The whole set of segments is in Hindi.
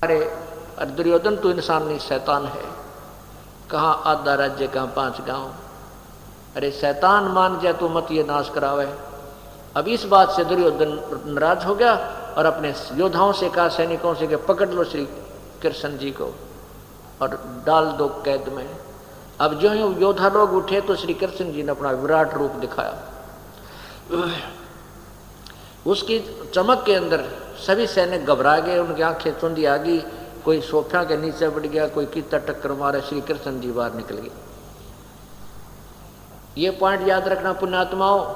अरे दुर्योधन तू इंसान नहीं शैतान है, कहाँ आधा राज्य कहाँ 5 गांव। अरे शैतान मान जाए तो मत ये नाश करावे। अब इस बात से दुर्योधन नाराज हो गया और अपने योद्धाओं से कहा, सैनिकों से कि पकड़ लो श्री कृष्ण जी को और डाल दो कैद में। अब जो ही योद्धा लोग उठे तो श्री कृष्ण जी ने अपना विराट रूप दिखाया। उसकी चमक के अंदर सभी सैनिक घबरा गए, उनकी आंखें चुंदी आ गई, कोई सोफा के नीचे बढ़ गया, कोई कितना टक्कर मारे, श्री कृष्ण जी बाहर निकल गए। ये पॉइंट याद रखना पुण्यात्माओं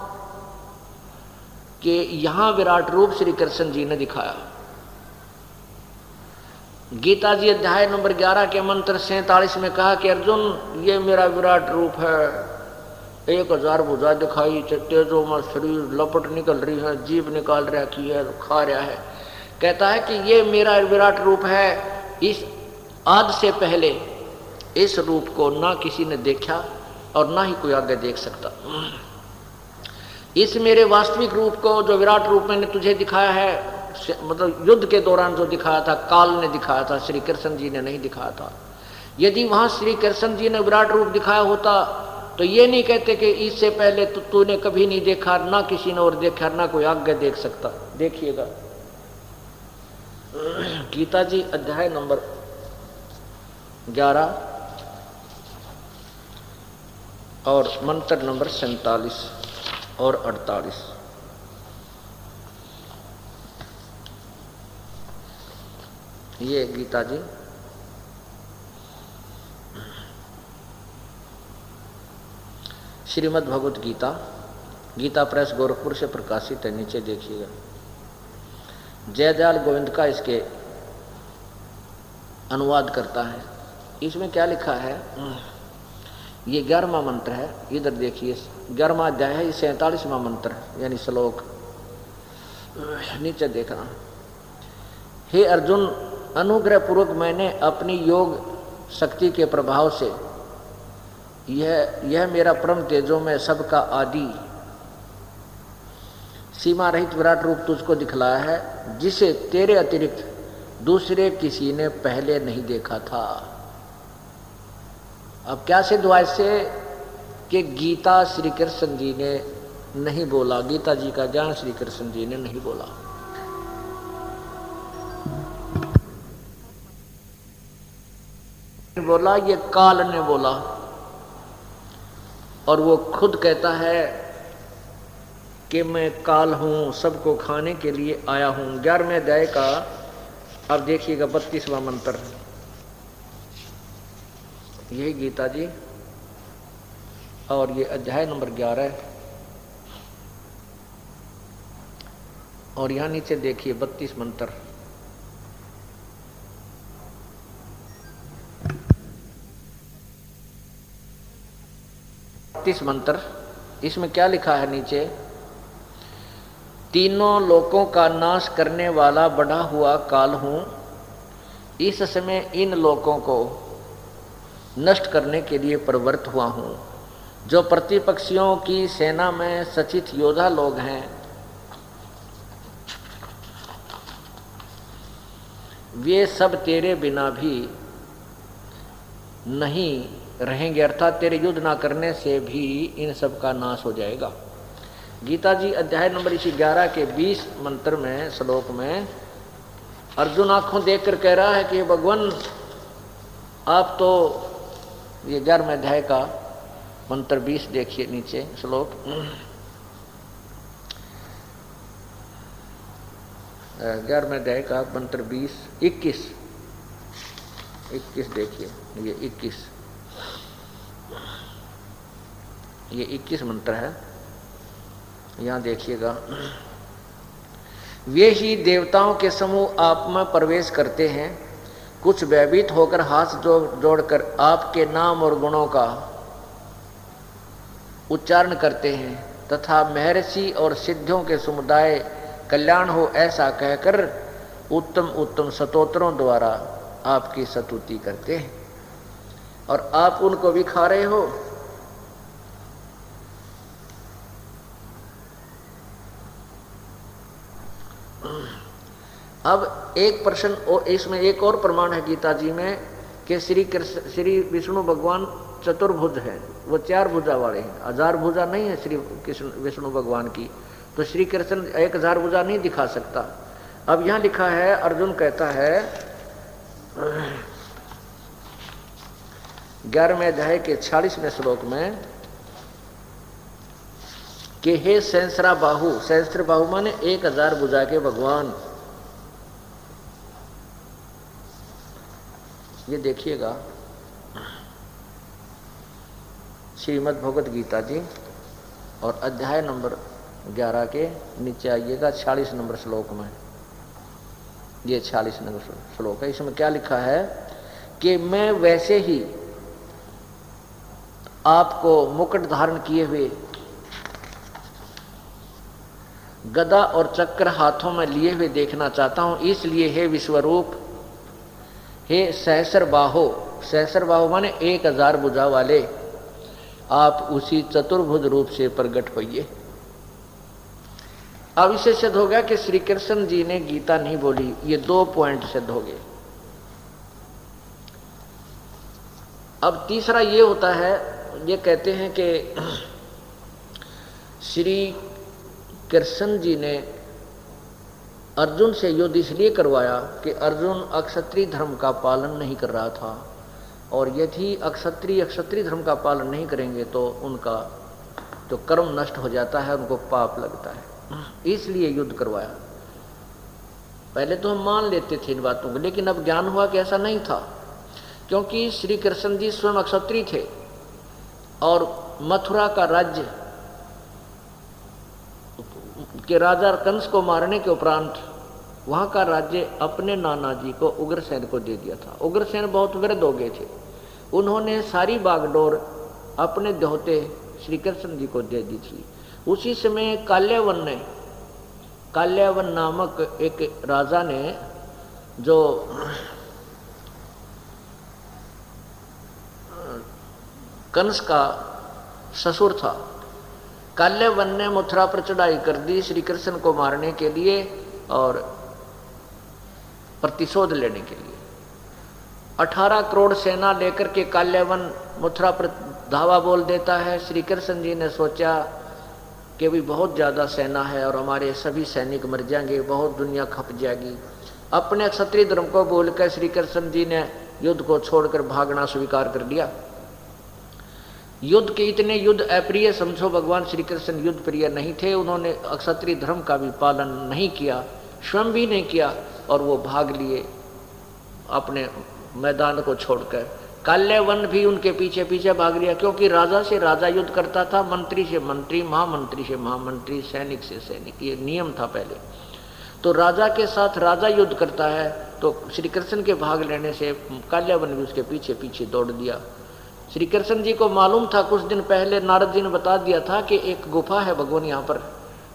कि यहां विराट रूप श्री कृष्ण जी ने दिखाया। गीता जी अध्याय नंबर 11 के मंत्र 47 में कहा कि अर्जुन ये मेरा विराट रूप है, 1000 भुजा दिखाई, तेजों में शरीर लपट निकल रही है, जीभ निकाल रखी है, खा रहा है। कहता है कि ये मेरा विराट रूप है। इस आज से पहले इस रूप को ना किसी ने देखा और ना ही कोई आगे देख सकता। इस मेरे वास्तविक रूप को, जो विराट रूप मैंने तुझे दिखाया है, मतलब युद्ध के दौरान जो दिखाया था, काल ने दिखाया था, श्री कृष्ण जी ने नहीं दिखाया था। यदि वहां श्री कृष्ण जी ने विराट रूप दिखाया होता तो ये नहीं कहते कि इससे पहले तो तूने कभी नहीं देखा, ना किसी ने और देखा, ना कोई आगे देख सकता। देखिएगा गीता जी अध्याय नंबर 11 और मंत्र नंबर 47 और 48। ये गीता जी श्रीमद् भगवत गीता, गीता प्रेस गोरखपुर से प्रकाशित है। नीचे देखिएगा, जयदयाल गोविंद का इसके अनुवाद करता है। इसमें क्या लिखा है, ये 11वां मंत्र है। इधर देखिए 11वां अध्याय है, 47वां मंत्र यानी श्लोक। नीचे देखना, हे अर्जुन, अनुग्रह पूर्वक मैंने अपनी योग शक्ति के प्रभाव से यह मेरा परम तेजों में सबका आदि सीमा रहित विराट रूप तुझको दिखलाया है, जिसे तेरे अतिरिक्त दूसरे किसी ने पहले नहीं देखा था। अब क्या सिद्ध हुआ इससे कि गीता श्री कृष्ण जी ने नहीं बोला, गीता जी का ज्ञान श्री कृष्ण जी ने नहीं बोला। बोला ये काल ने बोला, और वो खुद कहता है कि मैं काल हूं, सबको खाने के लिए आया हूं। 11वें अध्याय का अब देखिएगा 32वां मंत्र, यही गीता जी और ये अध्याय नंबर 11 और यहां नीचे देखिए 32 मंत्र। मंत्र इसमें क्या लिखा है नीचे, तीनों लोकों का नाश करने वाला बढ़ा हुआ काल हूं, इस समय इन लोकों को नष्ट करने के लिए प्रवृत्त हुआ हूं। जो प्रतिपक्षियों की सेना में सचित योद्धा लोग हैं, वे सब तेरे बिना भी नहीं रहेंगे, अर्थात तेरे युद्ध ना करने से भी इन सब का नाश हो जाएगा। गीता जी अध्याय नंबर इसी 11 के 20 मंत्र में श्लोक में अर्जुन आंखों देखकर कह रहा है कि भगवान आप तो, ये 11वें अध्याय का मंत्र 20 देखिए नीचे श्लोक, 11वें अध्याय का मंत्र 21 देखिए, ये 21 मंत्र है। यहां देखिएगा, वे ही देवताओं के समूह आप में प्रवेश करते हैं, कुछ भयभीत होकर हाथ जोड़कर आपके नाम और गुणों का उच्चारण करते हैं, तथा महर्षि और सिद्धों के समुदाय कल्याण हो ऐसा कहकर उत्तम उत्तम स्तोत्रों द्वारा आपकी स्तुति करते हैं, और आप उनको भी खा रहे हो। अब एक प्रश्न और इसमें एक और प्रमाण है गीता जी में कि श्री विष्णु भगवान चतुर्भुज है, वो 4 भुजा वाले हैं, 1000 भुजा नहीं है श्री कृष्ण विष्णु भगवान की, तो श्री कृष्ण 1000 भुजा नहीं दिखा सकता। अब यहां लिखा है, अर्जुन कहता है 11वें अध्याय के 46वें श्लोक में कि हे सहस्रा बाहु माने 1000 भुजा के भगवान। ये देखिएगा श्रीमद् भगवत गीता जी और अध्याय नंबर 11 के नीचे आइएगा 46 नंबर श्लोक में। ये 46 नंबर श्लोक है। इसमें क्या लिखा है कि मैं वैसे ही आपको मुकुट धारण किए हुए गदा और चक्र हाथों में लिए हुए देखना चाहता हूं, इसलिए हे विश्वरूप, हे सहस्र बाहो माने 1000 भुजा वाले, आप उसी चतुर्भुज रूप से प्रकट होइए। अब इससे सिद्ध हो गया कि श्री कृष्ण जी ने गीता नहीं बोली। ये 2 पॉइंट सिद्ध हो गए। अब तीसरा ये होता है, ये कहते हैं कि श्री कृष्ण जी ने अर्जुन से युद्ध इसलिए करवाया कि अर्जुन अक्षत्रिय धर्म का पालन नहीं कर रहा था, और यदि अक्षत्रिय धर्म का पालन नहीं करेंगे तो उनका जो कर्म नष्ट हो जाता है, उनको पाप लगता है, इसलिए युद्ध करवाया। पहले तो हम मान लेते थे इन बातों को, लेकिन अब ज्ञान हुआ कि ऐसा नहीं था, क्योंकि श्री कृष्ण जी स्वयं अक्षत्रिय थे और मथुरा का राज्य के राजा कंस को मारने के उपरांत वहां का राज्य अपने नाना जी को उग्रसेन को दे दिया था। उग्रसेन बहुत वृद्ध हो गए थे, उन्होंने सारी बागडोर अपने दोहते श्री कृष्ण जी को दे दी थी। उसी समय काल्यावन नामक एक राजा ने, जो कंस का ससुर था, काल्यावन ने मथुरा पर चढ़ाई कर दी श्री कृष्ण को मारने के लिए और प्रतिशोध लेने के लिए। 18 करोड़ सेना लेकर के काल्यावन मथुरा पर धावा बोल देता है। श्री कृष्ण जी ने सोचा कि भी बहुत ज़्यादा सेना है और हमारे सभी सैनिक मर जाएंगे, बहुत दुनिया खप जाएगी। अपने क्षत्रिय धर्म को बोलकर श्री कृष्ण जी ने युद्ध को छोड़कर भागना स्वीकार कर लिया। युद्ध के इतने युद्ध अप्रिय समझो, भगवान श्री कृष्ण युद्ध प्रिय नहीं थे, उन्होंने क्षत्रिय धर्म का भी पालन नहीं किया, स्वयं भी नहीं किया, और वो भाग लिए अपने मैदान को छोड़कर। काल्यावन भी उनके पीछे पीछे भाग लिया, क्योंकि राजा से राजा युद्ध करता था, मंत्री से मंत्री, महामंत्री से महामंत्री, सैनिक से सैनिक, ये नियम था पहले। तो राजा के साथ राजा युद्ध करता है, तो श्री कृष्ण के भाग लेने से काल्यावन भी उसके पीछे पीछे दौड़ दिया। श्री कृष्ण जी को मालूम था, कुछ दिन पहले नारद जी ने बता दिया था कि एक गुफा है भगवान यहाँ पर,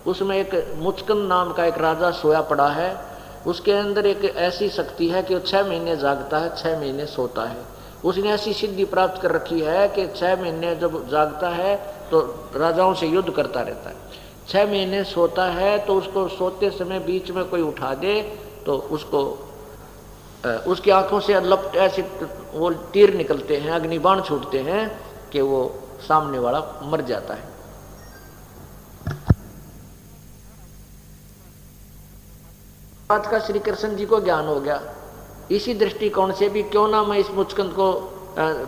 उसमें एक मुचकंद नाम का एक राजा सोया पड़ा है, उसके अंदर एक ऐसी शक्ति है कि वो 6 महीने जागता है, 6 महीने सोता है। उसने ऐसी सिद्धि प्राप्त कर रखी है कि 6 महीने जब जागता है तो राजाओं से युद्ध करता रहता है, 6 महीने सोता है तो उसको सोते समय बीच में कोई उठा दे तो उसको उसकी आंखों से लपट ऐसे वो तीर निकलते हैं, अग्निबाण छूटते हैं कि वो सामने वाला मर जाता है। बात का श्री कृष्ण जी को ज्ञान हो गया। इसी दृष्टिकोण से भी क्यों ना मैं इस मुचकंद को,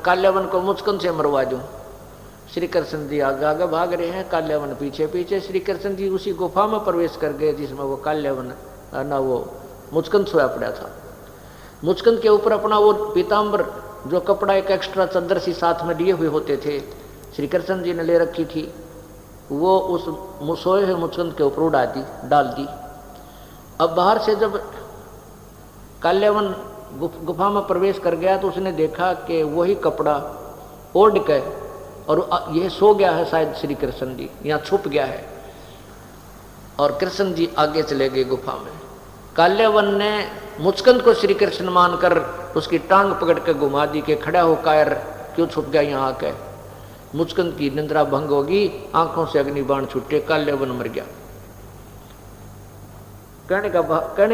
काल्यावन को मुचकंद से मरवा दूं। श्री कृष्ण जी आगे आगे भाग रहे हैं, काल्यावन पीछे पीछे। श्री कृष्ण जी उसी गुफा में प्रवेश कर गए जिसमें वो काल्यावन ना वो मुचकंद सोया पड़ा था। मुचकंद के ऊपर अपना वो पीताम्बर, जो कपड़ा एक एक्स्ट्रा चादर सी साथ में लिए हुए होते थे, श्री कृष्ण जी ने ले रखी थी, वो उस सोए हुए मुचकंद के ऊपर डाल दी। अब बाहर से जब काल्यावन गुफा में प्रवेश कर गया तो उसने देखा कि वही कपड़ा ओढ़ के और यह सो गया है, शायद श्री कृष्ण जी यहाँ छुप गया है। और कृष्ण जी आगे चले गए गुफा में। काल्यावन ने मुचकंद को श्री कृष्ण मानकर उसकी टांग पकड़ के घुमा दी कि खड़ा हो कायर, क्यों छुप गया यहाँ आके। मुचकंद की निंद्रा भंग होगी, आंखों से अग्निबाण छूटे, काल्यावन मर गया। कहने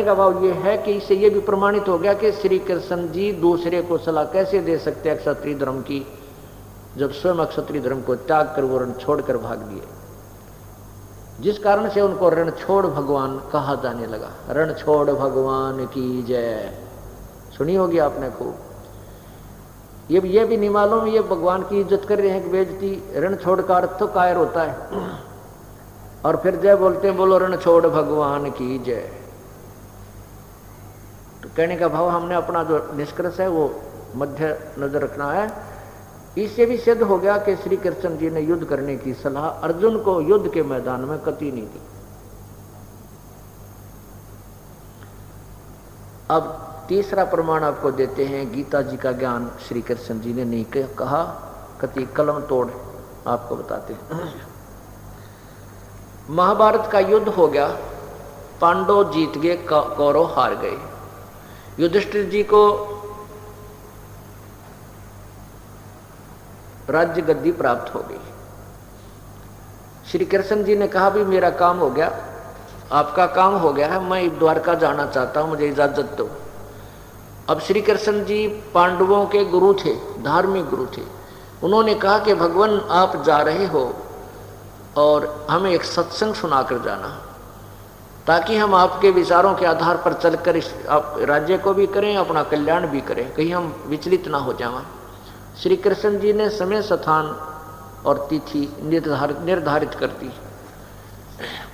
का भाव ये है कि इससे ये भी प्रमाणित हो गया कि श्री कृष्ण जी दूसरे को सलाह कैसे दे सकते हैं क्षत्रिय धर्म की, जब स्वयं क्षत्रिय धर्म को त्याग कर वो रण छोड़कर भाग दिए, जिस कारण से उनको रणछोड़ भगवान कहा जाने लगा। रणछोड़ भगवान की जय, सुनी होगी आपने खूब। ये भी नहीं मालूम ये भगवान की इज्जत कर रहे हैं कि बेइज्जती। रणछोड़ का अर्थ तो कायर होता है, और फिर जय बोलते हैं, बोलो रणछोड़ भगवान की जय। तो कहने का भाव हमने अपना जो निष्कर्ष है वो मध्य नजर रखना है। इससे भी सिद्ध हो गया कि श्री कृष्ण जी ने युद्ध करने की सलाह अर्जुन को युद्ध के मैदान में कतई नहीं दी। अब तीसरा प्रमाण आपको देते हैं, गीता जी का ज्ञान श्री कृष्ण जी ने नहीं कहा, कति कलम तोड़ आपको बताते हैं। महाभारत का युद्ध हो गया, पांडव जीत गए, कौरव हार गए। युधिष्ठिर जी को राज्य गद्दी प्राप्त हो गई। श्री कृष्ण जी ने कहा भी मेरा काम हो गया, आपका काम हो गया है, मैं द्वारका जाना चाहता हूं, मुझे इजाजत दो। अब श्री कृष्ण जी पांडवों के गुरु थे, धार्मिक गुरु थे। उन्होंने कहा कि भगवान आप जा रहे हो और हमें एक सत्संग सुनाकर जाना, ताकि हम आपके विचारों के आधार पर चलकर आप राज्य को भी करें, अपना कल्याण भी करें, कहीं हम विचलित ना हो जाएं। श्री कृष्ण जी ने समय, स्थान और तिथि निर्धारित कर दी।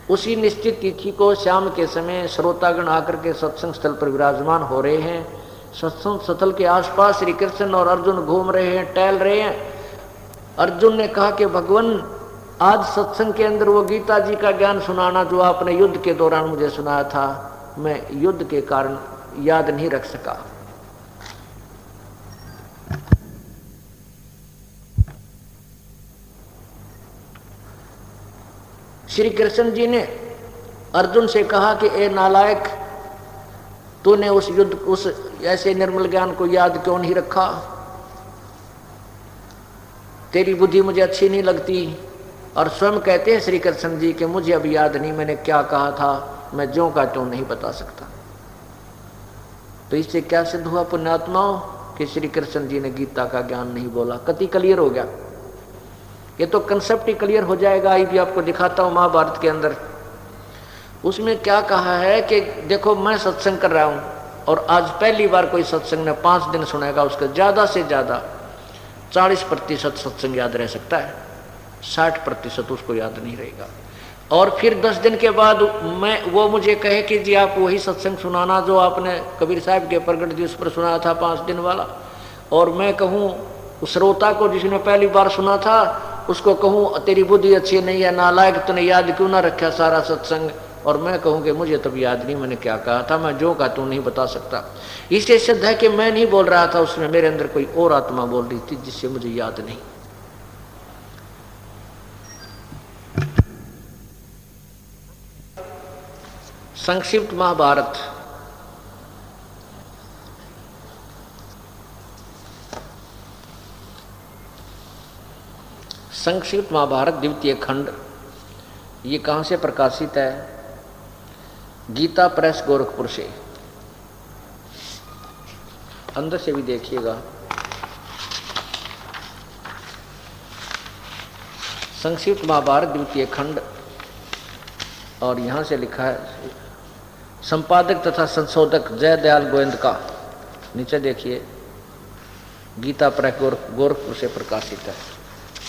उसी निश्चित तिथि को शाम के समय श्रोतागण आकर के सत्संग स्थल पर विराजमान हो रहे हैं। सत्संग स्थल के आसपास श्री कृष्ण और अर्जुन घूम रहे हैं, टहल रहे हैं। अर्जुन ने कहा कि भगवान आज सत्संग के अंदर वो गीता जी का ज्ञान सुनाना जो आपने युद्ध के दौरान मुझे सुनाया था, मैं युद्ध के कारण याद नहीं रख सका। श्री कृष्ण जी ने अर्जुन से कहा कि ए नालायक, तूने उस युद्ध, उस ऐसे निर्मल ज्ञान को याद क्यों नहीं रखा? तेरी बुद्धि मुझे अच्छी नहीं लगती। और स्वयं कहते हैं श्री कृष्ण जी कि मुझे अब याद नहीं मैंने क्या कहा था, मैं ज्यों का त्यों नहीं बता सकता। तो इससे क्या सिद्ध हुआ पुण्यात्माओं कि श्री कृष्ण जी ने गीता का ज्ञान नहीं बोला। कति क्लियर हो गया, ये तो कंसेप्ट ही क्लियर हो जाएगा। आई भी आपको दिखाता हूं महाभारत के अंदर। उसमें क्या कहा है कि देखो मैं सत्संग कर रहा हूं और आज पहली बार कोई सत्संग ने 5 दिन सुनेगा, उसका ज्यादा से ज्यादा 40% सत्संग याद रह सकता है, 60% उसको याद नहीं रहेगा। और फिर 10 दिन के बाद वो मुझे कहे कि जी आप वही सत्संग सुनाना जो आपने कबीर साहब के प्रगट दिवस पर सुनाया था 5 दिन वाला। और मैं कहूँ उस श्रोता को जिसने पहली बार सुना था उसको कहूँ तेरी बुद्धि अच्छी नहीं है नालायक, तूने याद क्यों ना रखा सारा सत्संग। और मैं कहूँ कि मुझे तब याद नहीं मैंने क्या कहा था, मैं जो कहा तू नहीं बता सकता। इससे सिद्ध है कि मैं नहीं बोल रहा था, उसमें मेरे अंदर कोई और आत्मा बोल रही थी जिससे मुझे याद नहीं। संक्षिप्त महाभारत। संक्षिप्त महाभारत द्वितीय खंड, ये कहाँ से प्रकाशित है? गीता प्रेस गोरखपुर से। अंदर से भी देखिएगा। संक्षिप्त महाभारत द्वितीय खंड, और यहाँ से लिखा है संपादक तथा संशोधक जय दयाल गोविंद का। नीचे देखिए, गीता प्रेस गोरखपुर से प्रकाशित है।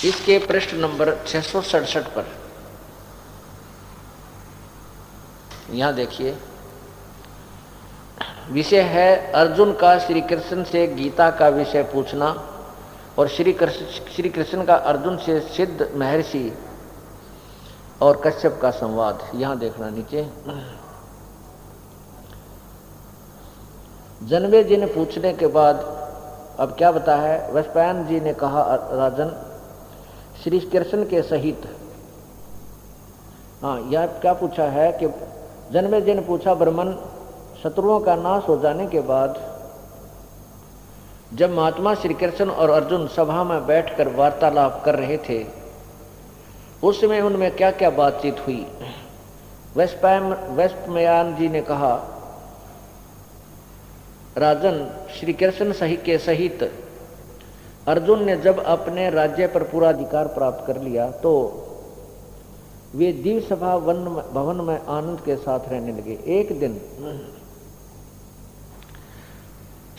इसके पृष्ठ नंबर 667 पर यहाँ देखिए, विषय है अर्जुन का श्री कृष्ण से गीता का विषय पूछना और श्री कृष्ण का अर्जुन से सिद्ध महर्षि और कश्यप का संवाद। यहाँ देखना नीचे, जन्मे जी ने पूछने के बाद अब क्या बता है? वैश्वायन जी ने कहा राजन श्री कृष्ण के सहित, हाँ यह क्या पूछा है कि जन्मे जी ने पूछा ब्रह्मन, शत्रुओं का नाश हो जाने के बाद जब महात्मा श्री कृष्ण और अर्जुन सभा में बैठकर वार्तालाप कर रहे थे उस समय उनमें क्या क्या बातचीत हुई? वेस्पमयान जी ने कहा, राजन, श्री कृष्ण के सहित अर्जुन ने जब अपने राज्य पर पूरा अधिकार प्राप्त कर लिया तो वे दिव्य सभा भवन में आनंद के साथ रहने लगे। एक दिन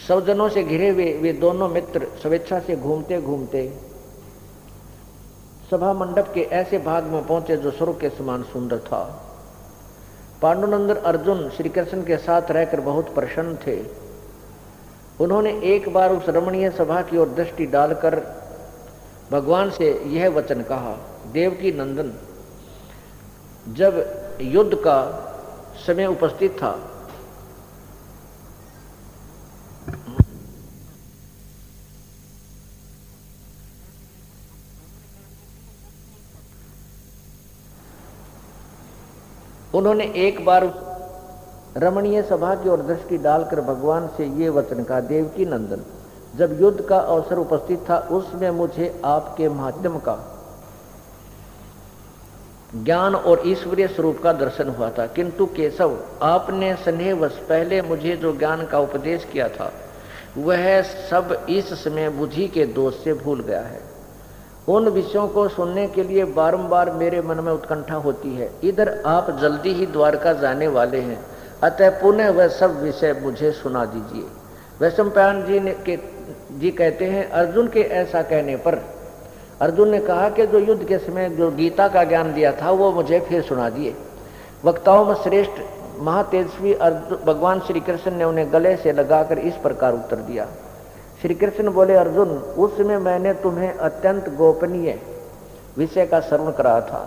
सब जनों से घिरे हुए वे दोनों मित्र स्वेच्छा से घूमते घूमते सभा मंडप के ऐसे भाग में पहुंचे जो स्वर्ग के समान सुंदर था। पांडुनंदन अर्जुन श्री कृष्ण के साथ रहकर बहुत प्रसन्न थे। उन्होंने एक बार उस रमणीय सभा की ओर दृष्टि डालकर भगवान से यह वचन कहा, देवकी नंदन, जब युद्ध का समय उपस्थित था उन्होंने एक बार रमणीय सभा की ओर दृष्टि डालकर भगवान से ये वचन कहा, देवकी नंदन, जब युद्ध का अवसर उपस्थित था उसमें मुझे आपके माध्यम का ज्ञान और ईश्वरीय स्वरूप का दर्शन हुआ था, किंतु केशव, आपने स्नेहवश पहले मुझे जो ज्ञान का उपदेश किया था वह सब इस समय बुद्धि के दोष से भूल गया है। उन विषयों को सुनने के लिए बारंबार मेरे मन में उत्कंठा होती है। इधर आप जल्दी ही द्वारका जाने वाले हैं, अतः पुनः वह सब विषय मुझे सुना दीजिए। वैशंपायन जी कहते हैं, अर्जुन के ऐसा कहने पर अर्जुन ने कहा कि जो युद्ध के समय जो गीता का ज्ञान दिया था वो मुझे फिर सुना दिए। वक्ताओं में श्रेष्ठ महातेजस्वी भगवान श्री कृष्ण ने उन्हें गले से लगाकर इस प्रकार उत्तर दिया। श्री कृष्ण बोले, अर्जुन, उस समय मैंने तुम्हें अत्यंत गोपनीय विषय का श्रवण कराया था,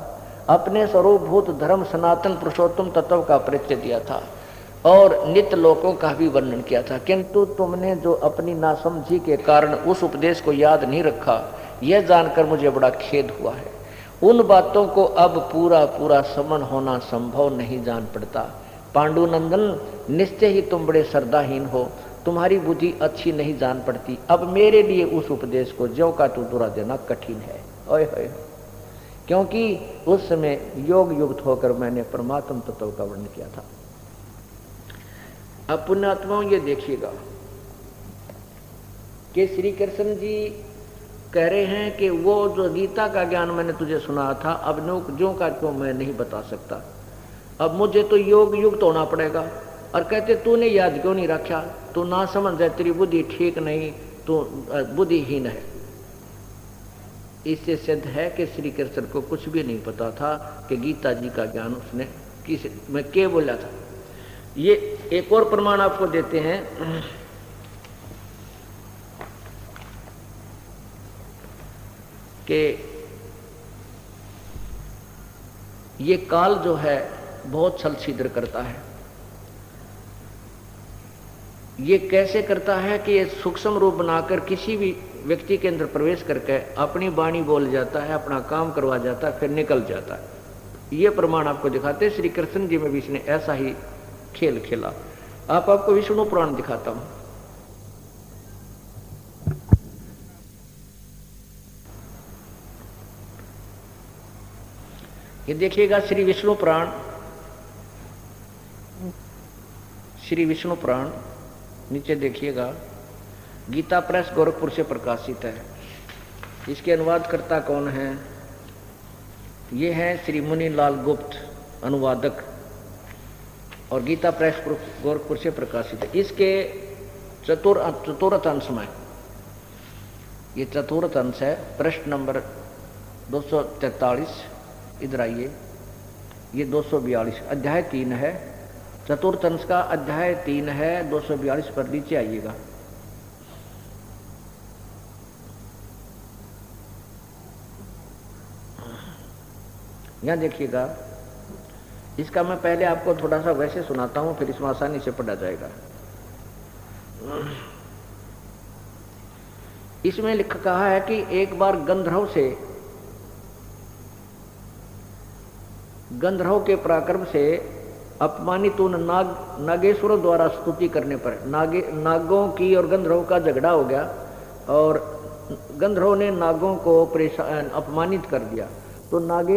अपने स्वरूपभूत धर्म सनातन पुरुषोत्तम तत्व का परिचय दिया था और नित्य लोकों का भी वर्णन किया था, किंतु तुमने जो अपनी नासमझी के कारण उस उपदेश को याद नहीं रखा, यह जानकर मुझे बड़ा खेद हुआ है। उन बातों को अब पूरा पूरा समन होना संभव नहीं जान पड़ता। पांडुनंदन, निश्चय ही तुम बड़े श्रद्धाहीन हो, तुम्हारी बुद्धि अच्छी नहीं जान पड़ती। अब मेरे लिए उस उपदेश को ज्यों का त्यों दोहरा देना कठिन है। ओए होए, क्योंकि उस समय योग युक्त होकर मैंने परमात्म तत्व का वर्णन किया था। अब पुण्यात्माओं ये देखिएगा कि श्री कृष्ण जी कह रहे हैं कि वो जो गीता का ज्ञान मैंने तुझे सुनाया था अब ज्यों का त्यों मैं नहीं बता सकता, अब मुझे तो योग युक्त होना पड़ेगा। और कहते तूने याद क्यों नहीं रखा, तू ना समझ है, तेरी बुद्धि ठीक नहीं, तू बुद्धिहीन है। इससे सिद्ध है कि श्री कृष्ण को कुछ भी नहीं पता था कि गीता जी का ज्ञान उसने किस में क्या बोला था। ये एक और प्रमाण आपको देते हैं कि ये काल जो है बहुत छल छिद्र करता है। ये कैसे करता है कि ये सूक्ष्म रूप बनाकर किसी भी व्यक्ति के अंदर प्रवेश करके अपनी वाणी बोल जाता है, अपना काम करवा जाता है, फिर निकल जाता है। ये प्रमाण आपको दिखाते श्री कृष्ण जी में भी इसने ऐसा ही खेल खेला। आपको विष्णु पुराण दिखाता हूं। ये देखिएगा श्री विष्णु पुराण नीचे देखिएगा, गीता प्रेस गोरखपुर से प्रकाशित है। इसके अनुवादकर्ता कौन है? ये है श्री मुनीलाल गुप्त अनुवादक और गीता प्रेस गोरखपुर से प्रकाशित है। इसके चतुर्थ अंश में, ये चतुर्थ अंश है, पृष्ठ नंबर 243, इधर आइए, ये 242 अध्याय 3 है, चतुर्थ अंश का अध्याय 3 है, 242 पर नीचे आइएगा। यहां देखिएगा, इसका मैं पहले आपको थोड़ा सा वैसे सुनाता हूं, फिर इसमें आसानी से पढ़ा जाएगा। इसमें कहा है कि एक बार गंधर्व के पराक्रम से अपमानित उन नागेश्वरों द्वारा स्तुति करने पर नागों की और गंधर्व का झगड़ा हो गया और गंधर्व ने नागों को अपमानित कर दिया तो नाग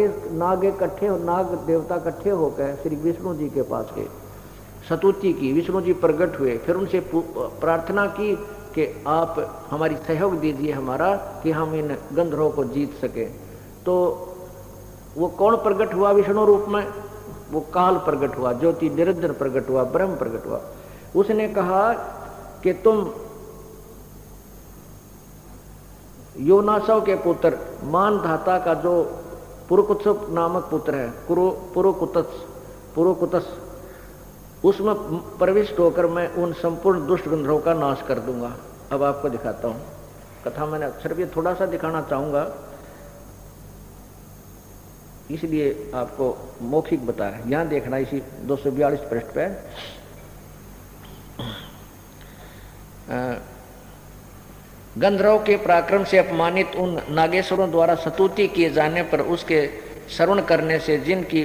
देवता इकट्ठे होकर श्री विष्णु जी के पास गए, स्तुति की, विष्णु जी प्रकट हुए, फिर उनसे प्रार्थना की कि आप हमारी सहयोग दीजिए हमारा, कि हम इन गंधर्वों को जीत सके। तो वो कौन प्रकट हुआ विष्णु रूप में? वो काल प्रकट हुआ, ज्योति निरंजन प्रकट हुआ, ब्रह्म प्रकट हुआ। उसने कहा कि तुम योनासव के पुत्र मानधाता का जो पुरुकुत्स नामक पुत्र है, पुरुकुतस, उसमें प्रविष्ट होकर मैं उन संपूर्ण दुष्ट गंधर्वों का नाश कर दूंगा। अब आपको दिखाता हूं, कथा मैंने अक्षर भी थोड़ा सा दिखाना चाहूंगा, इसलिए आपको मौखिक बताया। यहां देखना, इसी 242 पृष्ठ पे गंधर्व के पराक्रम से अपमानित उन नागेश्वरों द्वारा स्तुति किए जाने पर उसके श्रवण करने से जिनकी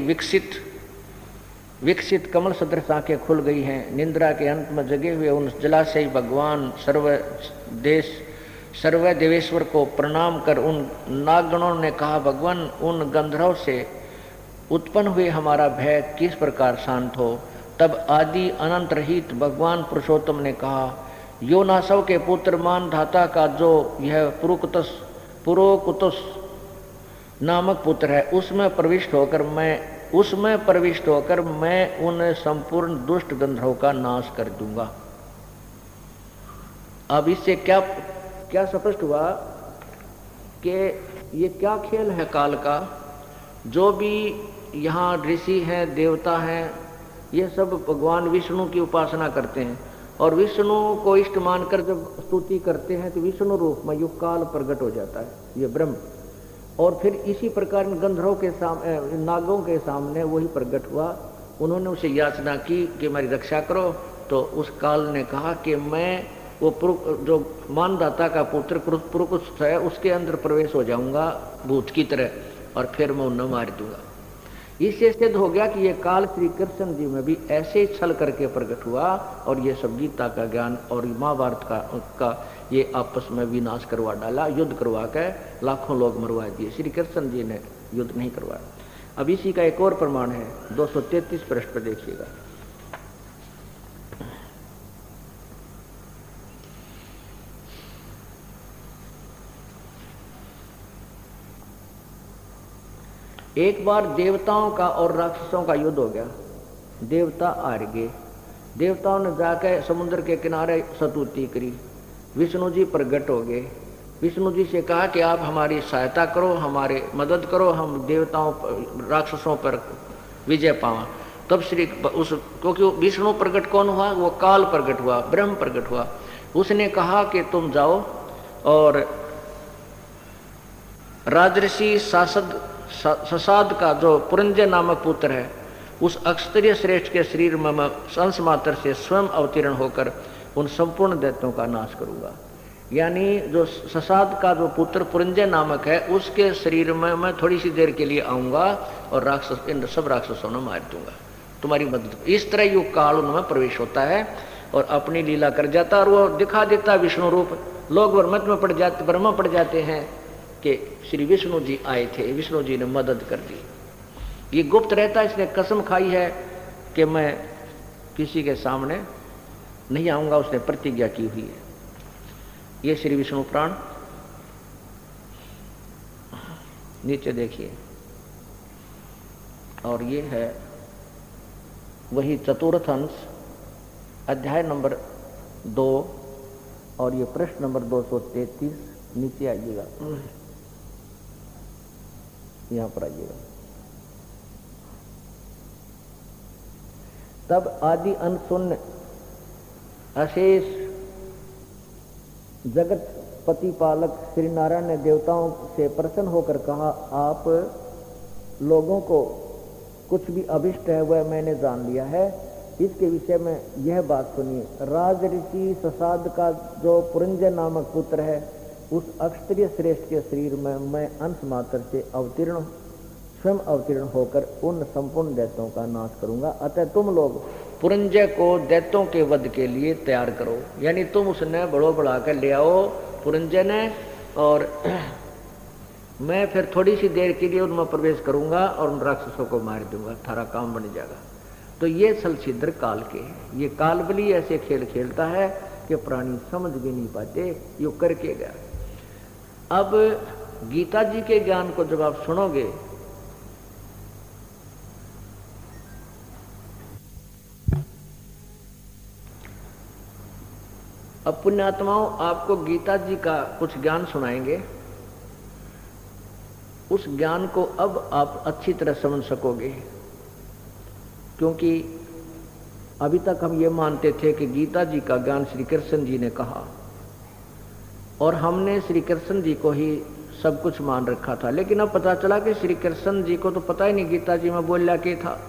विकसित कमल सदृश आंखें खुल गई हैं, निंद्रा के अंत में जगे हुए उन जलाशयी भगवान सर्वदेवेश्वर को प्रणाम कर उन नागगणों ने कहा, भगवान उन गंधर्व से उत्पन्न हुए हमारा भय किस प्रकार शांत हो। तब आदि अनंत रहित भगवान पुरुषोत्तम ने कहा, योनासव के पुत्र मानधाता का जो यह पुरुकुतस नामक पुत्र है, उसमें प्रविष्ट होकर मैं उन संपूर्ण दुष्ट गंधर्वों का नाश कर दूंगा। अब इससे क्या स्पष्ट हुआ कि ये क्या खेल है काल का। जो भी यहाँ ऋषि हैं, देवता हैं, ये सब भगवान विष्णु की उपासना करते हैं और विष्णु को इष्ट मानकर जब स्तुति करते हैं तो विष्णु रूप में युग काल प्रकट हो जाता है, ये ब्रह्म। और फिर इसी प्रकार गंधर्वों के सामने, नागों के सामने वही प्रकट हुआ। उन्होंने उसे याचना की कि मेरी रक्षा करो। तो उस काल ने कहा कि मैं वो जो मानदाता का पुत्र पुरुकुत्स है उसके अंदर प्रवेश हो जाऊंगा भूत की तरह और फिर मैं उन्हें मार दूंगा। इससे सिद्ध हो गया कि ये काल श्री कृष्ण जी में भी ऐसे छल करके प्रकट हुआ और ये सब गीता का ज्ञान और महाभारत का ये आपस में विनाश करवा डाला, युद्ध करवा के लाखों लोग मरवा दिए। श्री कृष्ण जी ने युद्ध नहीं करवाया। अब इसी का एक और प्रमाण है, 233 पृष्ठ पर देखिएगा। एक बार देवताओं का और राक्षसों का युद्ध हो गया, देवता हार गए। देवताओं ने जाकर समुद्र के किनारे स्तुति करी, विष्णु जी प्रकट हो गए। विष्णु जी से कहा कि आप हमारी सहायता करो, हमारे मदद करो, हम देवताओं राक्षसों पर विजय पावा। तब क्योंकि विष्णु प्रकट कौन हुआ? वो काल प्रकट हुआ, ब्रह्म प्रकट हुआ। उसने कहा कि तुम जाओ और राजऋषि ससाद का जो पुरंजय नामक पुत्र है उस अक्षत्रिय श्रेष्ठ के शरीर में मैं अंश मात्र से स्वयं अवतीर्ण होकर उन संपूर्ण दैत्यों का नाश करूंगा। यानी जो ससाद का जो पुत्र पुरंजय नामक है उसके शरीर में मैं थोड़ी सी देर के लिए आऊंगा और इन सब राक्षसों ने मार दूंगा, तुम्हारी मदद। इस तरह युग काल उनमें प्रवेश होता है और अपनी लीला कर जाता और वो दिखा देता विष्णु रूप। लोग भ्रम पड़ जाते हैं कि श्री विष्णु जी आए थे, विष्णु जी ने मदद कर दी। ये गुप्त रहता, इसने कसम खाई है कि मैं किसी के सामने नहीं आऊंगा, उसने प्रतिज्ञा की हुई है। ये श्री विष्णु पुराण नीचे देखिए, और ये है वही चतुर्थ अंश, अध्याय नंबर 2 और ये प्रश्न नंबर 233। नीचे आइएगा, यहां पर आइएगा। तब आदि अनशून्य अशेष जगत प्रतिपालक श्री नारायण ने देवताओं से प्रसन्न होकर कहा, आप लोगों को कुछ भी अभिष्ट है वह मैंने जान लिया है। इसके विषय में यह बात सुनिए। राज ऋषि ससाद का जो पुरंजय नामक पुत्र है उस अक्षत्रिय श्रेष्ठ के शरीर में मैं अंश मात्र से स्वयं अवतीर्ण होकर उन संपूर्ण दैत्यों का नाश करूंगा। अतः तुम लोग पुरंजय को दैत्यों के वध के लिए तैयार करो। यानी तुम उसने बढ़ो बढ़ा कर ले आओ पुरंजय ने, और मैं फिर थोड़ी सी देर के लिए उनमें प्रवेश करूंगा और उन राक्षसों को मार दूंगा, थारा काम बन जाएगा। तो ये सलछिद्र काल के हैं। ये कालबली ऐसे खेल खेलता है कि प्राणी समझ भी नहीं पाते, यो करके गया। अब गीता जी के ज्ञान को जब आप सुनोगे, अब पुण्यात्माओं आपको गीता जी का कुछ ज्ञान सुनाएंगे। उस ज्ञान को अब आप अच्छी तरह समझ सकोगे, क्योंकि अभी तक हम ये मानते थे कि गीता जी का ज्ञान श्री कृष्ण जी ने कहा और हमने श्री कृष्ण जी को ही सब कुछ मान रखा था। लेकिन अब पता चला कि श्री कृष्ण जी को तो पता ही नहीं गीता जी में बोला क्या था।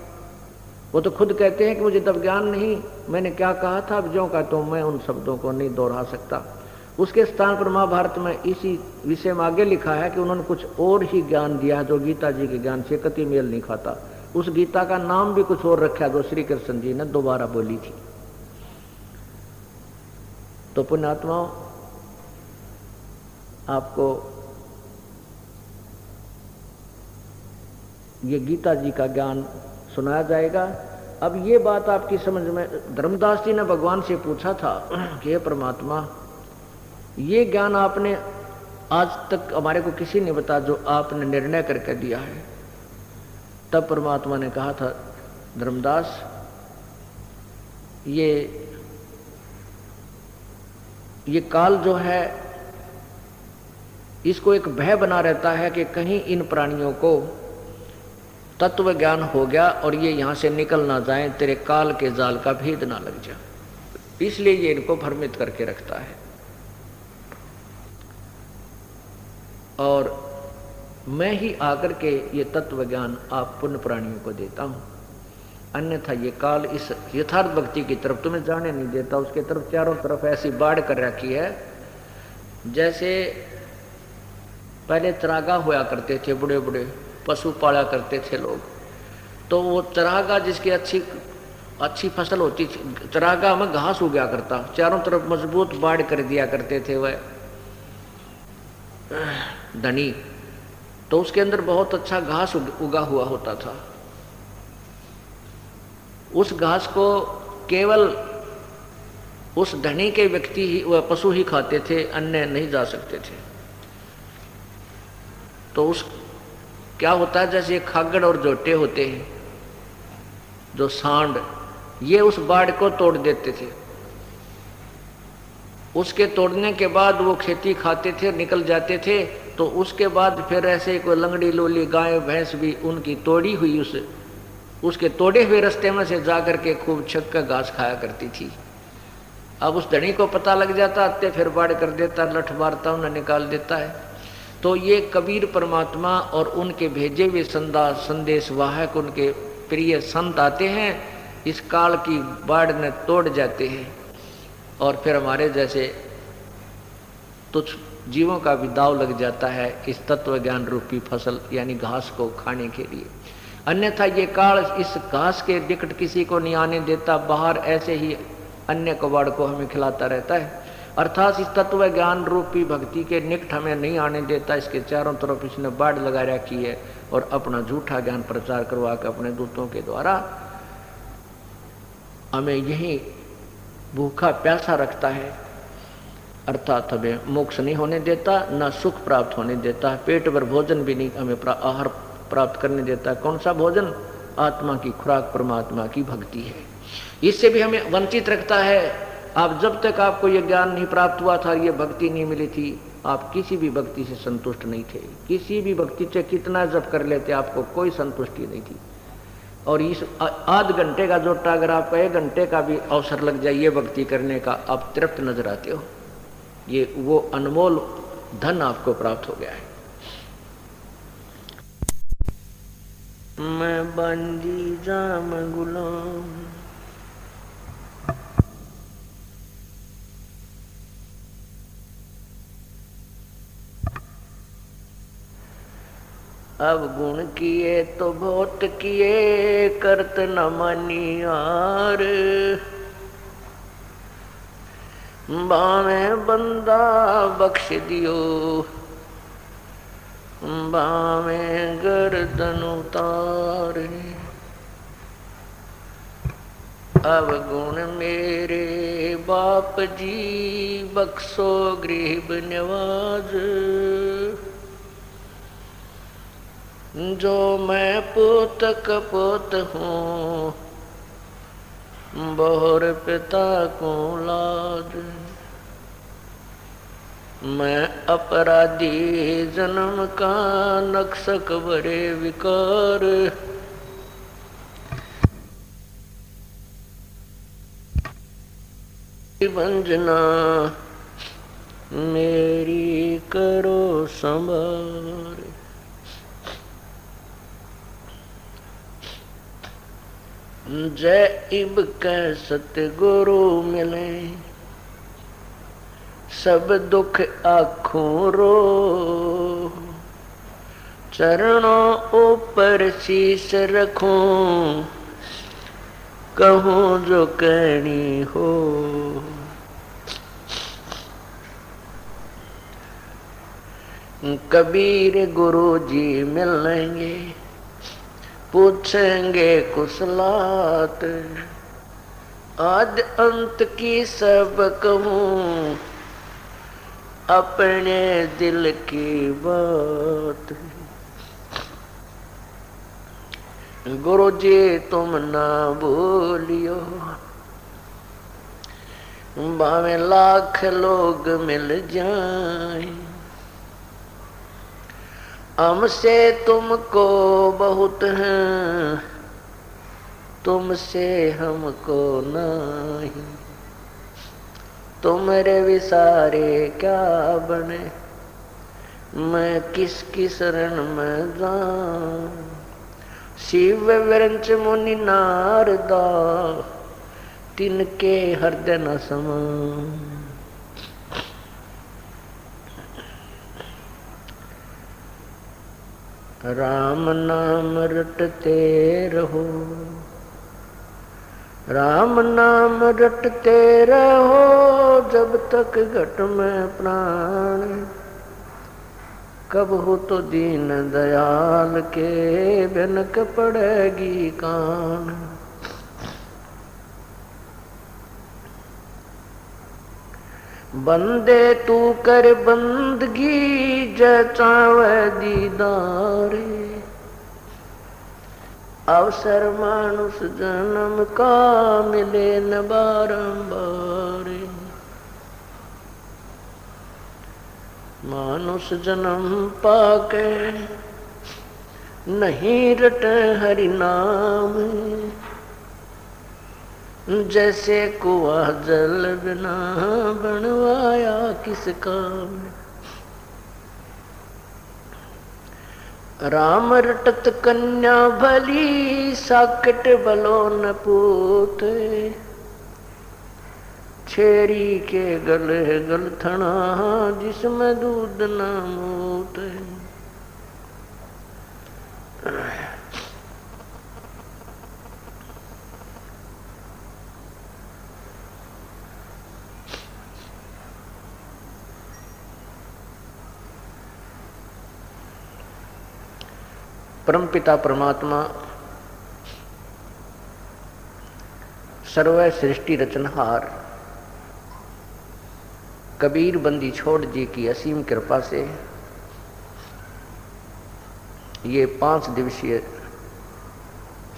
वो तो खुद कहते हैं कि मुझे तब ज्ञान नहीं, मैंने क्या कहा था, अब ज्यों का तो मैं उन शब्दों को नहीं दोहरा सकता। उसके स्थान पर महाभारत में इसी विषय में आगे लिखा है कि उन्होंने कुछ और ही ज्ञान दिया जो गीता जी के ज्ञान से कतई मेल नहीं खाता। उस गीता का नाम भी कुछ और रखा जो श्री कृष्ण जी ने दोबारा बोली थी। तो पुण्यात्माओं आपको ये गीता जी का ज्ञान सुनाया जाएगा। अब ये बात आपकी समझ में, धर्मदास जी ने भगवान से पूछा था कि हे परमात्मा, ये ज्ञान आपने आज तक हमारे को किसी ने बता जो आपने निर्णय करके दिया है। तब परमात्मा ने कहा था, धर्मदास ये काल जो है इसको एक भय बना रहता है कि कहीं इन प्राणियों को तत्व ज्ञान हो गया और ये यहां से निकल ना जाए, तेरे काल के जाल का भेद ना लग जाए, इसलिए ये इनको भ्रमित करके रखता है। और मैं ही आकर के ये तत्व ज्ञान आप पुण्य प्राणियों को देता हूं, अन्यथा ये काल इस यथार्थ भक्ति की तरफ तुम्हें जाने नहीं देता। उसके तरफ चारों तरफ ऐसी बाढ़ कर रखी है जैसे पहले चरागा होया करते थे, बड़े बड़े पशु पाला करते थे लोग, तो वो चरागा जिसकी अच्छी फसल होती थी, चरागा में घास उगा करता, चारों तरफ मजबूत बाढ़ कर दिया करते थे वह धनी, तो उसके अंदर बहुत अच्छा घास उगा हुआ होता था। उस घास को केवल उस धनी के व्यक्ति ही, वह पशु ही खाते थे, अन्य नहीं जा सकते थे। तो उस क्या होता है, जैसे खागड़ और जोटे होते हैं, जो सांड, ये उस बाढ़ को तोड़ देते थे। उसके तोड़ने के बाद वो खेती खाते थे, निकल जाते थे। तो उसके बाद फिर ऐसे कोई लंगड़ी लोली गाय भैंस भी उनकी तोड़ी हुई उसके तोड़े हुए रास्ते में से जा करके खूब छक कर घास खाया करती थी। अब उस धनी को पता लग जाता, अत्ते फिर बाढ़ कर देता, लठ मारता, उन्हें निकाल देता है। तो ये कबीर परमात्मा और उनके भेजे हुए संदेश वाहक, उनके प्रिय संत आते हैं, इस काल की बाढ़ ने तोड़ जाते हैं और फिर हमारे जैसे तुच्छ जीवों का भी दाव लग जाता है इस तत्व ज्ञान रूपी फसल यानी घास को खाने के लिए। अन्यथा ये काल इस घास के निकट किसी को नहीं आने देता, बाहर ऐसे ही अन्य कबाड़ को हमें खिलाता रहता है। अर्थात इस तत्व ज्ञान रूपी भक्ति के निकट हमें नहीं आने देता। इसके चारों तरफ इसने बाढ़ लगा रखी है और अपना झूठा ज्ञान प्रचार करवा कर अपने दूतों के द्वारा हमें यही भूखा प्यासा रखता है। अर्थात हमें मोक्ष नहीं होने देता, न सुख प्राप्त होने देता, पेट भर भोजन भी नहीं हमें आहार प्राप्त करने देता। कौन सा भोजन? आत्मा की खुराक परमात्मा की भक्ति है, इससे भी हमें वंचित रखता है। आप जब तक आपको ये ज्ञान नहीं प्राप्त हुआ था, ये भक्ति नहीं मिली थी, आप किसी भी भक्ति से संतुष्ट नहीं थे। किसी भी भक्ति से कितना जप कर लेते आपको कोई संतुष्टि नहीं थी। और इस आध घंटे का जोटा अगर आपका 1 घंटे का भी अवसर लग जाए ये भक्ति करने का, आप तृप्त नजर आते हो। ये वो अनमोल धन आपको प्राप्त हो गया है। मैं बंदी जाम गुलाम, अब गुण किए तो बहुत किए, करत न मानियार। बामे बंदा बख्श दियो, बामें गर्दन उतारे। अब गुण मेरे बाप जी बख्शो गरीब नवाज। जो मैं पुत कपुत हूँ बहुर पिता को लाज। मैं अपराधी जन्म का नक्शक बरे विकार। वंजना मेरी करो संभार। जय इब कै सतगुरु मिले सब दुख आँखों रो। चरणों ऊपर शीश रखूं कहूँ जो कहनी हो। कबीर गुरु जी मिलेंगे पूछेंगे कुशलात। आद अंत की सब कहूँ अपने दिल की बात। गुरु जी तुम ना भूलियो भावे लाख लोग मिल जाएं। हमसे तुमको बहुत हैं तुमसे हमको नहीं। तुम्हारे विसारे क्या बने मैं किसकी शरण में जाऊं। शिव विरंच मुनि नारदा तिनके हृदय न समान। राम नाम रटते रहो राम नाम रटते रहो जब तक घट में प्राण। कब हो तो दीन दयाल के बिनक पड़ेगी कान। बंदे तू कर बंदगी जचावे दीदारे। अवसर मानुष जन्म का मिले न बारंबार। मानुष जन्म पाके नहीं रटे हरि नाम। जैसे कुआं जल बिना बनवाया किस काम। राम रटत कन्या भली साकट बलो न पूत। छेरी के गले गलथना जिसमें दूध न मूत। परमपिता परमात्मा सर्व सृष्टि रचनहार कबीर बंदी छोड़ जी की असीम कृपा से ये 5 दिवसीय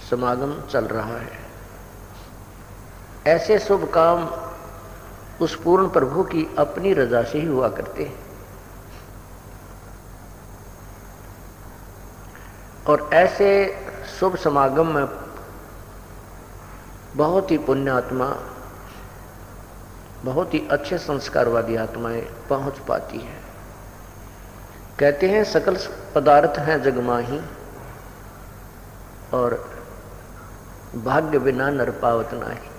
समागम चल रहा है। ऐसे शुभ काम उस पूर्ण प्रभु की अपनी रजा से ही हुआ करते हैं। और ऐसे शुभ समागम में बहुत ही पुण्यात्मा बहुत ही अच्छे संस्कारवादी आत्माएं पहुंच पाती है। कहते हैं सकल पदार्थ हैं जग माही और भाग्य बिना नर पावत नाही।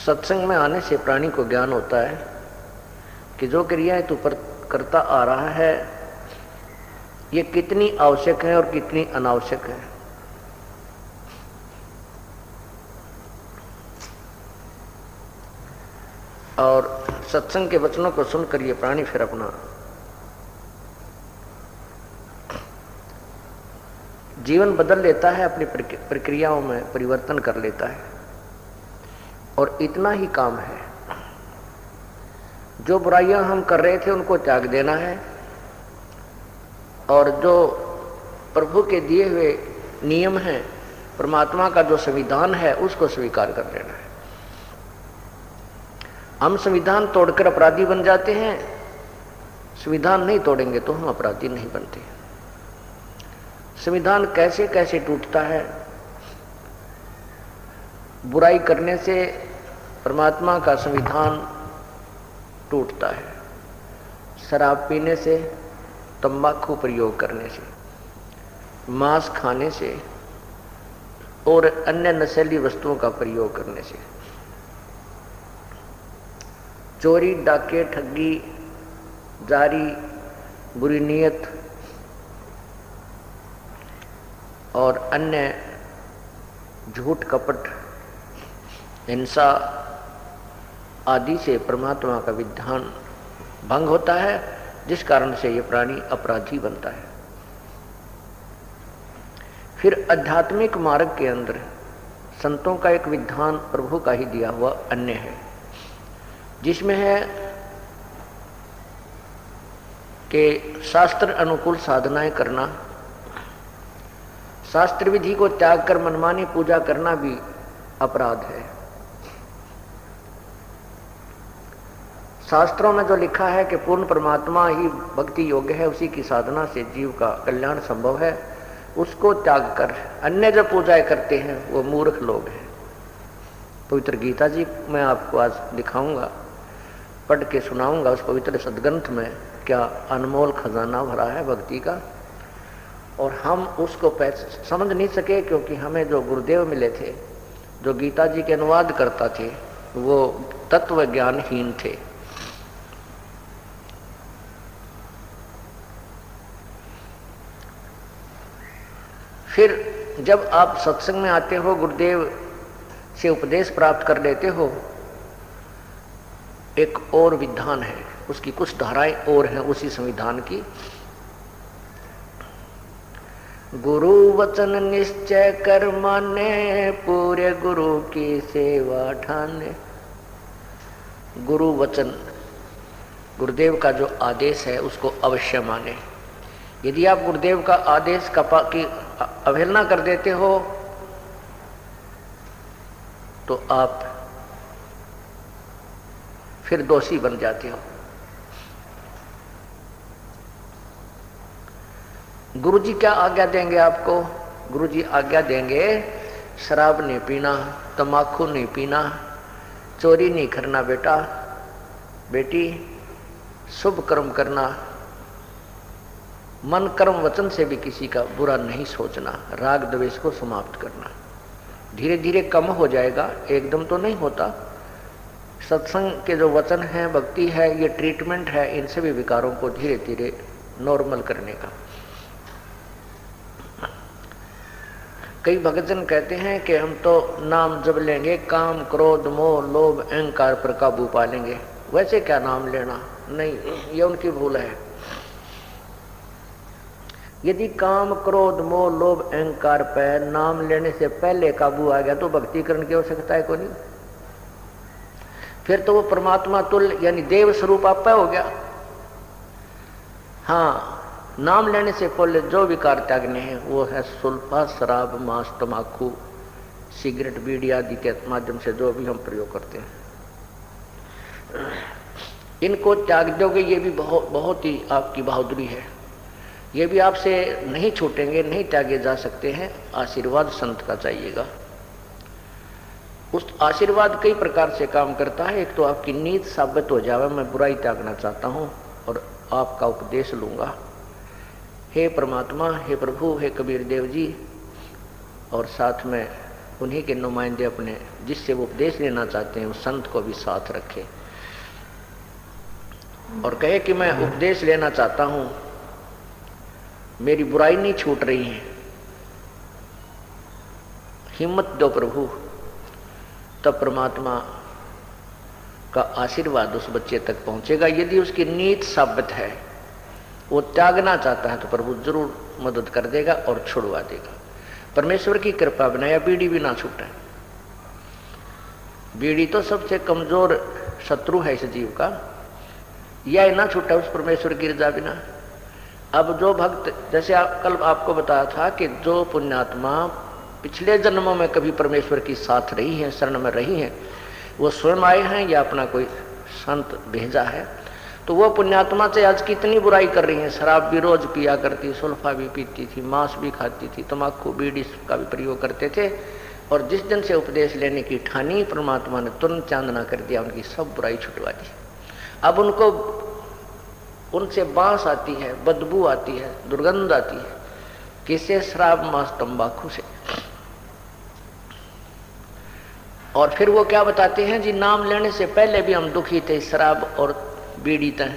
सत्संग में आने से प्राणी को ज्ञान होता है कि जो क्रियाएं तू करता आ रहा है ये कितनी आवश्यक है और कितनी अनावश्यक है। और सत्संग के वचनों को सुनकर ये प्राणी फिर अपना जीवन बदल लेता है, अपनी प्रक्रियाओं में परिवर्तन कर लेता है। और इतना ही काम है। जो बुराइयां हम कर रहे थे उनको त्याग देना है, और जो प्रभु के दिए हुए नियम हैं, परमात्मा का जो संविधान है, उसको स्वीकार कर लेना है। हम संविधान तोड़कर अपराधी बन जाते हैं, संविधान नहीं तोड़ेंगे तो हम अपराधी नहीं बनते। संविधान कैसे कैसे टूटता है। बुराई करने से परमात्मा का संविधान टूटता है, शराब पीने से, तंबाकू प्रयोग करने से, मांस खाने से और अन्य नशीली वस्तुओं का प्रयोग करने से, चोरी, डाके, ठगी, जारी, बुरी नीयत और अन्य झूठ, कपट, हिंसा आदि से परमात्मा का विधान भंग होता है, जिस कारण से ये प्राणी अपराधी बनता है। फिर आध्यात्मिक मार्ग के अंदर संतों का एक विधान प्रभु का ही दिया हुआ अन्य है, जिसमें है कि शास्त्र अनुकूल साधनाएं करना, शास्त्र विधि को त्याग कर मनमानी पूजा करना भी अपराध है। शास्त्रों में जो लिखा है कि पूर्ण परमात्मा ही भक्ति योग्य है, उसी की साधना से जीव का कल्याण संभव है, उसको त्याग कर अन्य जो पूजाएं करते हैं वो मूर्ख लोग हैं। पवित्र गीता जी मैं आपको आज दिखाऊंगा, पढ़ के सुनाऊंगा। उस पवित्र सदग्रंथ में क्या अनमोल खजाना भरा है भक्ति का, और हम उसको समझ नहीं सके, क्योंकि हमें जो गुरुदेव मिले थे, जो गीता जी के अनुवाद करता थे, वो तत्व ज्ञानहीन थे। फिर जब आप सत्संग में आते हो, गुरुदेव से उपदेश प्राप्त कर लेते हो, एक और विधान है, उसकी कुछ धाराएं और हैं उसी संविधान की। गुरु वचन निश्चय कर माने, पूरे गुरु की सेवा ठाने। गुरु वचन, गुरुदेव का जो आदेश है उसको अवश्य माने। यदि आप गुरुदेव का आदेश की अवहेलना कर देते हो तो आप फिर दोषी बन जाते हो। गुरुजी क्या आज्ञा देंगे आपको? गुरुजी आज्ञा देंगे शराब नहीं पीना, तम्बाकू नहीं पीना, चोरी नहीं करना बेटा बेटी, शुभ कर्म करना, मन कर्म वचन से भी किसी का बुरा नहीं सोचना, राग द्वेष को समाप्त करना। धीरे धीरे कम हो जाएगा, एकदम तो नहीं होता। सत्संग के जो वचन है, भक्ति है, ये ट्रीटमेंट है इन सभी विकारों को धीरे धीरे नॉर्मल करने का। कई भक्तजन कहते हैं कि हम तो नाम जब लेंगे काम, क्रोध, मोह, लोभ, अहंकार पर काबू पा लेंगे। वैसे क्या नाम लेना? नहीं, ये उनकी भूल है। यदि काम, क्रोध, मोह, लोभ, अहंकार पर नाम लेने से पहले काबू आ गया तो भक्ति करने की आवश्यकता है कोई नहीं। फिर तो वो परमात्मा तुल्य यानी देव स्वरूप आपका हो गया। हाँ, नाम लेने से पहले जो विकार त्यागने हैं वो है सुल्फा, शराब, मांस, तम्बाकू, सिगरेट, बीड़ी आदि के माध्यम से जो भी हम प्रयोग करते हैं, इनको त्याग दोगे। ये भी बहुत ही आपकी बहादुरी है। ये भी आपसे नहीं छूटेंगे, नहीं त्यागे जा सकते हैं। आशीर्वाद संत का चाहिएगा। उस आशीर्वाद कई प्रकार से काम करता है। एक तो आपकी नीत साबित हो जावे, मैं बुराई त्यागना चाहता हूँ और आपका उपदेश लूँगा। हे परमात्मा, हे प्रभु, हे कबीर देव जी, और साथ में उन्हीं के नुमाइंदे अपने जिससे वो उपदेश लेना चाहते हैं उस संत को भी साथ रखे और कहे कि मैं उपदेश लेना चाहता हूँ, मेरी बुराई नहीं छूट रही है, हिम्मत दो प्रभु। तब परमात्मा का आशीर्वाद उस बच्चे तक पहुंचेगा। यदि उसकी नीत साबित है, वो त्यागना चाहता है, तो प्रभु जरूर मदद कर देगा और छुड़वा देगा। परमेश्वर की कृपा बिना या बीड़ी भी ना छूटे। बीड़ी तो सबसे कमजोर शत्रु है इस जीव का, यह ना छूटा उस परमेश्वर की रजा बिना। अब जो भक्त, जैसे कल आपको बताया था कि जो पुण्यात्मा पिछले जन्मों में कभी परमेश्वर की साथ रही है, शरण में रही हैं, वो स्वयं आए हैं या अपना कोई संत भेजा है, तो वो पुण्यात्मा से आज कितनी बुराई कर रही हैं। शराब भी रोज पिया करती, सुल्फा भी पीती थी, मांस भी खाती थी, तम्बाकू बीड़ी का भी प्रयोग करते थे, और जिस दिन से उपदेश लेने की ठानी, परमात्मा ने तुरंत चांदना कर दिया, उनकी सब बुराई छुटवा दी। अब उनको उनसे बांस आती है, बदबू आती है, दुर्गंध आती है, किससे? शराब मांस तंबाकू से। और फिर वो क्या बताते हैं जी, नाम लेने से पहले भी हम दुखी थे, शराब और बीड़ी तय।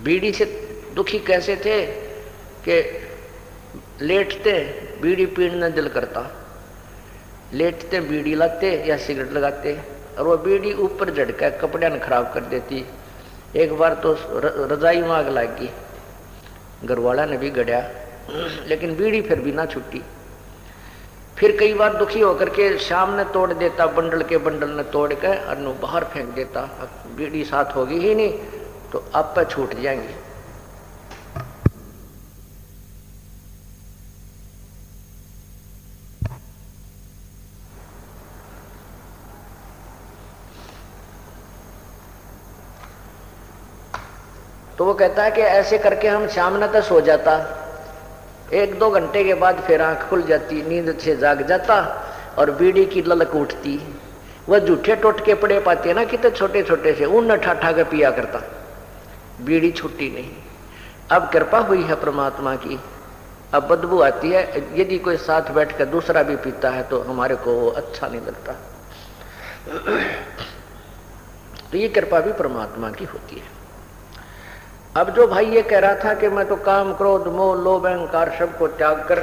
बीड़ी से दुखी कैसे थे कि लेटते बीड़ी पीने दिल करता, लेटते बीड़ी लाते या सिगरेट लगाते, और वो बीड़ी ऊपर झटका कपड़े न खराब कर देती। एक बार तो रजाई में आग लग गई, घरवाला ने भी गड़िया, लेकिन बीड़ी फिर भी ना छुट्टी। फिर कई बार दुखी होकर के शाम ने तोड़ देता, बंडल के बंडल ने तोड़ के और बाहर फेंक देता। बीड़ी साथ होगी ही नहीं तो आप पे छूट जाएंगे। तो वो कहता है कि ऐसे करके हम शाम ने तो सो जाता, 1-2 घंटे के बाद फिर आंख खुल जाती, नींद से जाग जाता और बीड़ी की ललक उठती। वह जूठे टोटके पड़े पाते ना, कितने छोटे छोटे से, उन ठाठा के पिया करता, बीड़ी छुट्टी नहीं। अब कृपा हुई है परमात्मा की, अब बदबू आती है। यदि कोई साथ बैठ कर दूसरा भी पीता है तो हमारे को वो अच्छा नहीं लगता। तो ये कृपा भी परमात्मा की होती है। अब जो भाई ये कह रहा था कि मैं तो काम क्रोध मोह लोभ अहंकार सबको त्याग कर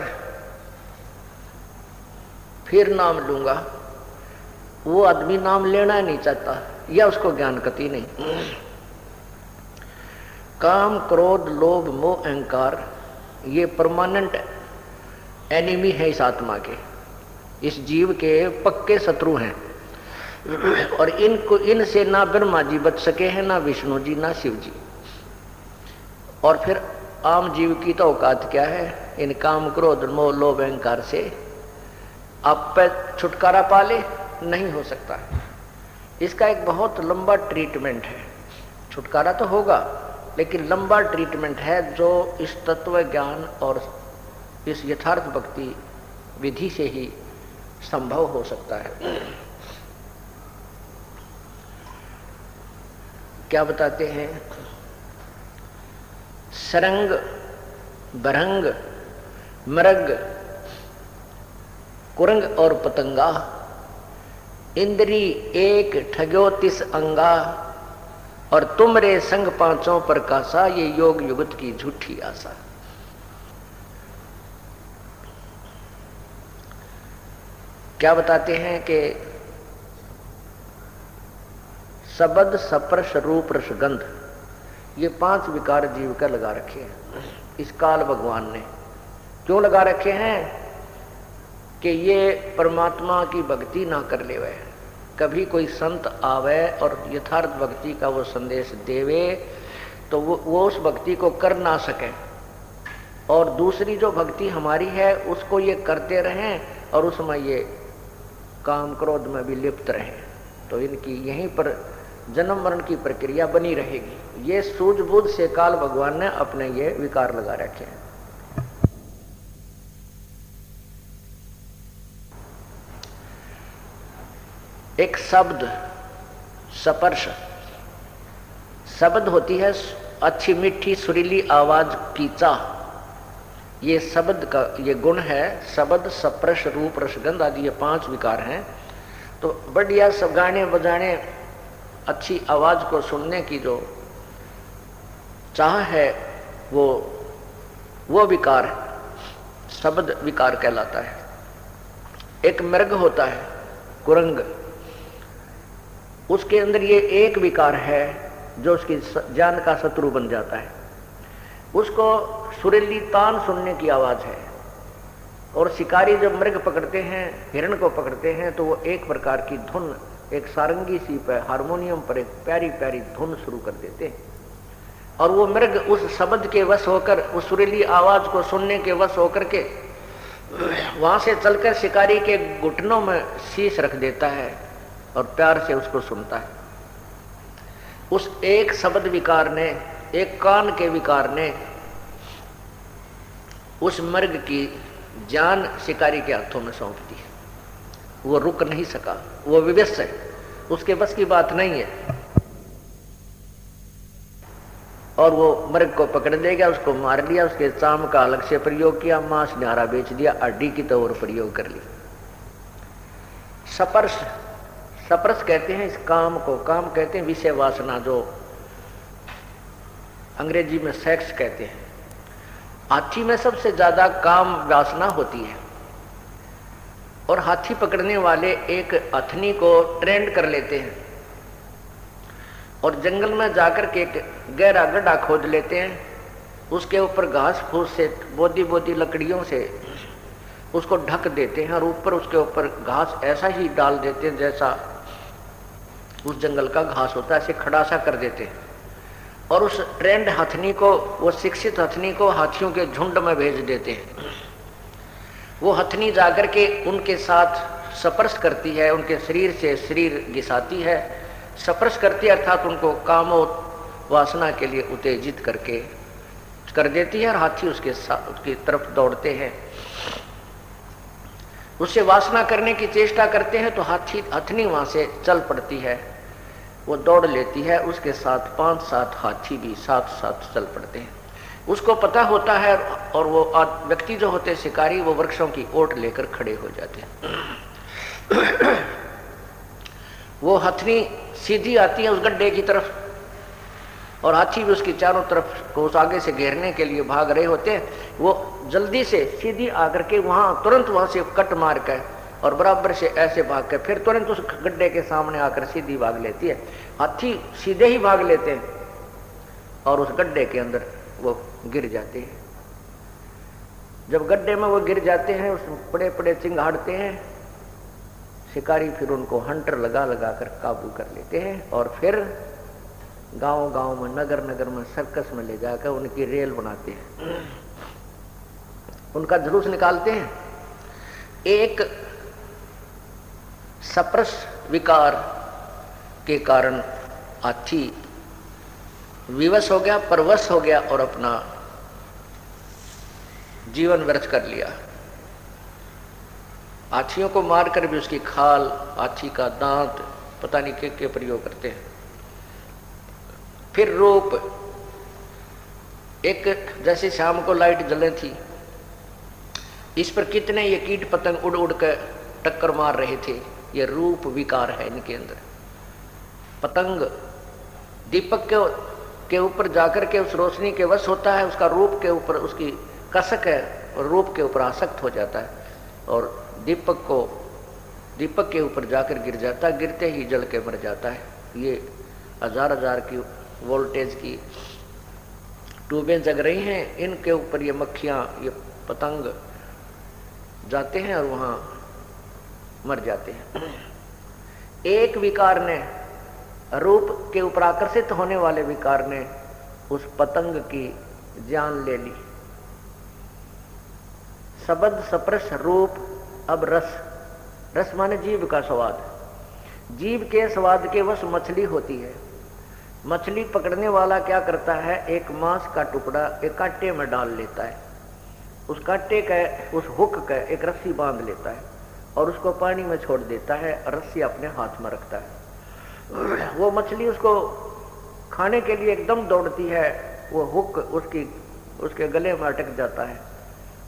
फिर नाम लूंगा, वो आदमी नाम लेना ही नहीं चाहता या उसको ज्ञान कति नहीं। काम क्रोध लोभ मोह अहंकार ये परमानेंट एनिमी है इस आत्मा के, इस जीव के पक्के शत्रु हैं। और इनको, इनसे ना ब्रह्मा जी बच सके हैं, ना विष्णु जी, ना शिव जी। और फिर आम जीव की तो औकात क्या है? इन काम क्रोध मोह लोभ अहंकार से आप पे छुटकारा पाले नहीं हो सकता है। इसका एक बहुत लंबा ट्रीटमेंट है। छुटकारा तो होगा लेकिन लंबा ट्रीटमेंट है, जो इस तत्व ज्ञान और इस यथार्थ भक्ति विधि से ही संभव हो सकता है। क्या बताते हैं? सरंग बरंग मृग कुरंग और पतंगा, इंद्री एक ठग्यो 30 अंगा, और तुमरे संग पांचों प्रकाशा, ये योग युगत की झूठी आशा। क्या बताते हैं कि शब्द स्पर्श रूप रसगंध, ये 5 विकार जीव का लगा रखे हैं इस काल भगवान ने। क्यों लगा रखे हैं? कि ये परमात्मा की भक्ति ना कर ले, वह कभी कोई संत आवे और यथार्थ भक्ति का वो संदेश देवे तो वो उस भक्ति को कर ना सके, और दूसरी जो भक्ति हमारी है उसको ये करते रहें और उसमें ये काम क्रोध में भी लिप्त रहें, तो इनकी यहीं पर जन्म मरण की प्रक्रिया बनी रहेगी। ये सूझबूझ से काल भगवान ने अपने ये विकार लगा रखे हैं। एक शब्द स्पर्श, शब्द होती है अच्छी मीठी सुरीली आवाज की चाह, ये शब्द का ये गुण है। शब्द स्पर्श रूप रसगंध आदि ये 5 विकार हैं। तो बढ़िया सब गाने बजाने अच्छी आवाज को सुनने की जो चाह है वो विकार शब्द विकार कहलाता है। एक मृग होता है कुरंग, उसके अंदर ये एक विकार है जो उसकी जान का शत्रु बन जाता है। उसको सुरीली तान सुनने की आवाज है। और शिकारी जब मृग पकड़ते हैं, हिरण को पकड़ते हैं, तो वो एक प्रकार की धुन, एक सारंगी सी पर, हारमोनियम पर एक प्यारी प्यारी धुन शुरू कर देते हैं। और वो मृग उस शब्द के वश होकर, उस सुरीली आवाज को सुनने के वश होकर के वहां से चलकर शिकारी के घुटनों में शीश रख देता है और प्यार से उसको सुनता है। उस एक शब्द विकार ने, एक कान के विकार ने उस मृग की जान शिकारी के हाथों में सौंप दी। वो रुक नहीं सका, वो विवश है, उसके बस की बात नहीं है। और वो मृग को पकड़ लेगा, उसको मार लिया, उसके चाम का अलग से प्रयोग किया, मांस न्यारा बेच दिया, हड्डी की तो और प्रयोग कर ली। सपर्श, सपर्श कहते हैं इस काम को, काम कहते हैं विषय वासना, जो अंग्रेजी में सेक्स कहते हैं। हाथी में सबसे ज्यादा काम वासना होती है। और हाथी पकड़ने वाले एक हथनी को ट्रेंड कर लेते हैं और जंगल में जाकर के एक गहरा गड्ढा खोद लेते हैं, उसके ऊपर घास फूस से, बोदी बोदी लकड़ियों से उसको ढक देते हैं और ऊपर उसके ऊपर घास ऐसा ही डाल देते हैं जैसा उस जंगल का घास होता है, ऐसे खड़ा सा कर देते हैं। और उस ट्रेंड हथनी को, वो शिक्षित हथनी को हाथियों के झुंड में भेज देते हैं। वो हथनी जाकर के उनके साथ स्पर्श करती है, उनके शरीर से शरीर घिसाती है, स्पर्श करती है, अर्थात उनको कामो वासना के लिए उत्तेजित करके कर देती है और हाथी उसके साथ, उसकी तरफ दौड़ते हैं। उससे वासना करने की चेष्टा करते हैं तो हथनी वहां से चल पड़ती है, वो दौड़ लेती है, उसके साथ 5-7 हाथी भी साथ साथ चल पड़ते हैं। उसको पता होता है और वो व्यक्ति जो होते शिकारी, वो वृक्षों की ओट लेकर खड़े हो जाते हैं। वो हथनी सीधी आती है उस गड्ढे की तरफ और हाथी भी उसकी चारों तरफ को उस आगे से घेरने के लिए भाग रहे होते हैं। वो जल्दी से सीधी आकर के वहां तुरंत वहां से कट मार कर और बराबर से ऐसे भाग कर फिर तुरंत उस गड्ढे के सामने आकर सीधी भाग लेती है। हाथी सीधे ही भाग लेते हैं और उस गड्ढे के अंदर वो गिर जाते हैं। जब गड्ढे में वो गिर जाते हैं, उसमें बड़े बड़े चिंगाड़ते हैं शिकारी, फिर उनको हंटर लगा लगा कर काबू कर लेते हैं और फिर गांव गांव में, नगर नगर में, सर्कस में ले जाकर उनकी रेल बनाते हैं, उनका जुलूस निकालते हैं। एक सप्रस विकार के कारण हाथी विवश हो गया, परवश हो गया और अपना जीवन व्यर्थ कर लिया। हाथियों को मारकर भी उसकी खाल, हाथी का दांत, पता नहीं क्या प्रयोग करते हैं। फिर रूप, एक जैसे शाम को लाइट जले थी, इस पर कितने ये कीट पतंग उड़ उड़ कर टक्कर मार रहे थे। ये रूप विकार है इनके अंदर। पतंग दीपक के ऊपर जाकर के उस रोशनी के वश होता है, उसका रूप के ऊपर उसकी कसक है और रूप के ऊपर आसक्त हो जाता है और दीपक के ऊपर जाकर गिर जाता है, गिरते ही जल के मर जाता है। ये हजार हजार की वोल्टेज की ट्यूबें जग रही हैं, इनके ऊपर ये मक्खियां, ये पतंग जाते हैं और वहां मर जाते हैं। एक विकार ने, रूप के ऊपर आकर्षित होने वाले विकार ने उस पतंग की जान ले ली। शब्द, स्पर्श, रूप, अब रस। रस माने जीव का स्वाद। जीव के स्वाद के वश मछली होती है। मछली पकड़ने वाला क्या करता है, एक मांस का टुकड़ा एक कांटे में डाल लेता है, उस कांटे का, उस हुक का एक रस्सी बांध लेता है और उसको पानी में छोड़ देता है, रस्सी अपने हाथ में रखता है। वो मछली उसको खाने के लिए एकदम दौड़ती है, वो हुक उसके गले में अटक जाता है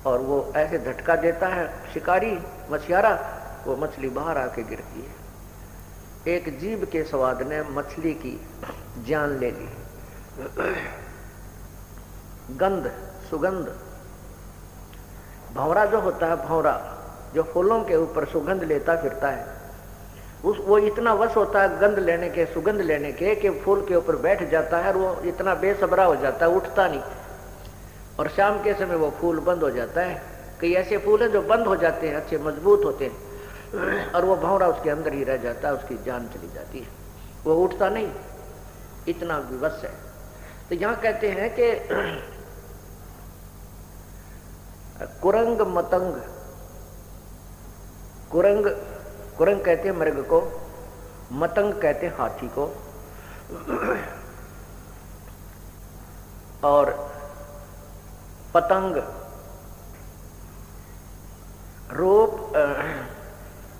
और वो ऐसे झटका देता है शिकारी, मछियारा, वो मछली बाहर आके गिरती है। एक जीव के स्वाद ने मछली की जान ले ली। गंध, सुगंध, भंवरा जो होता है, भंवरा जो फूलों के ऊपर सुगंध लेता फिरता है, वो इतना वश होता है गंध लेने के, सुगंध लेने के, कि फूल के ऊपर बैठ जाता है और वो इतना बेसब्रा हो जाता है, उठता नहीं। और शाम के समय वो फूल बंद हो जाता है। कई ऐसे फूल हैं जो बंद हो जाते हैं, अच्छे मजबूत होते हैं, और वो भंवरा उसके अंदर ही रह जाता है, उसकी जान चली जाती है, वो उठता नहीं, इतना विवश है। तो यहाँ कहते हैं कि कुरंग मतंग, कुरंग कहते हैं मृग को, मतंग कहते हैं हाथी को, और पतंग रूप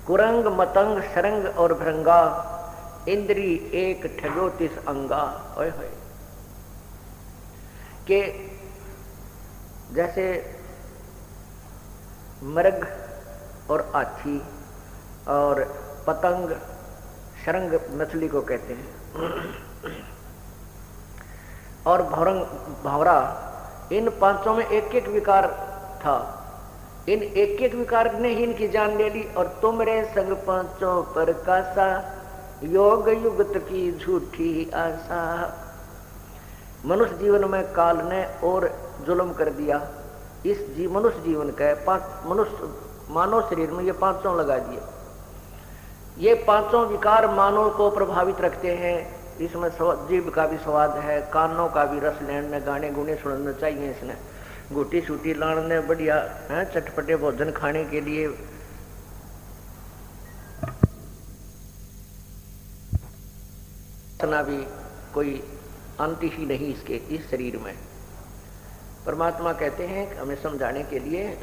कुरंग मतंग शरंग और भृंगा इंद्री एक ठगोतिस अंगा। ओए होए, के जैसे मृग और हाथी और पतंग, शरंग मछली को कहते हैं, और भंवरा, इन पांचों में एक एक विकार था। इन एक एक विकार ने ही इनकी जान ले ली। और तुमरे संग पांचों पर कासा, योग युगत की झूठी आशा। मनुष्य जीवन में काल ने और जुल्म कर दिया। इस मनुष्य जीवन का मनुष्य मानव शरीर में ये पांचों लगा दिए। ये पांचों विकार मानव को प्रभावित रखते हैं। इसमें जीभ का भी स्वाद है, कानों का भी रस लेने, गाने गुने सुनना चाहिए, इसने गुटी सूटी लाने बढ़िया है, चटपटे भोजन खाने के लिए। इतना भी कोई अंत ही नहीं इसके, इस शरीर में। परमात्मा कहते हैं हमें समझाने के लिए,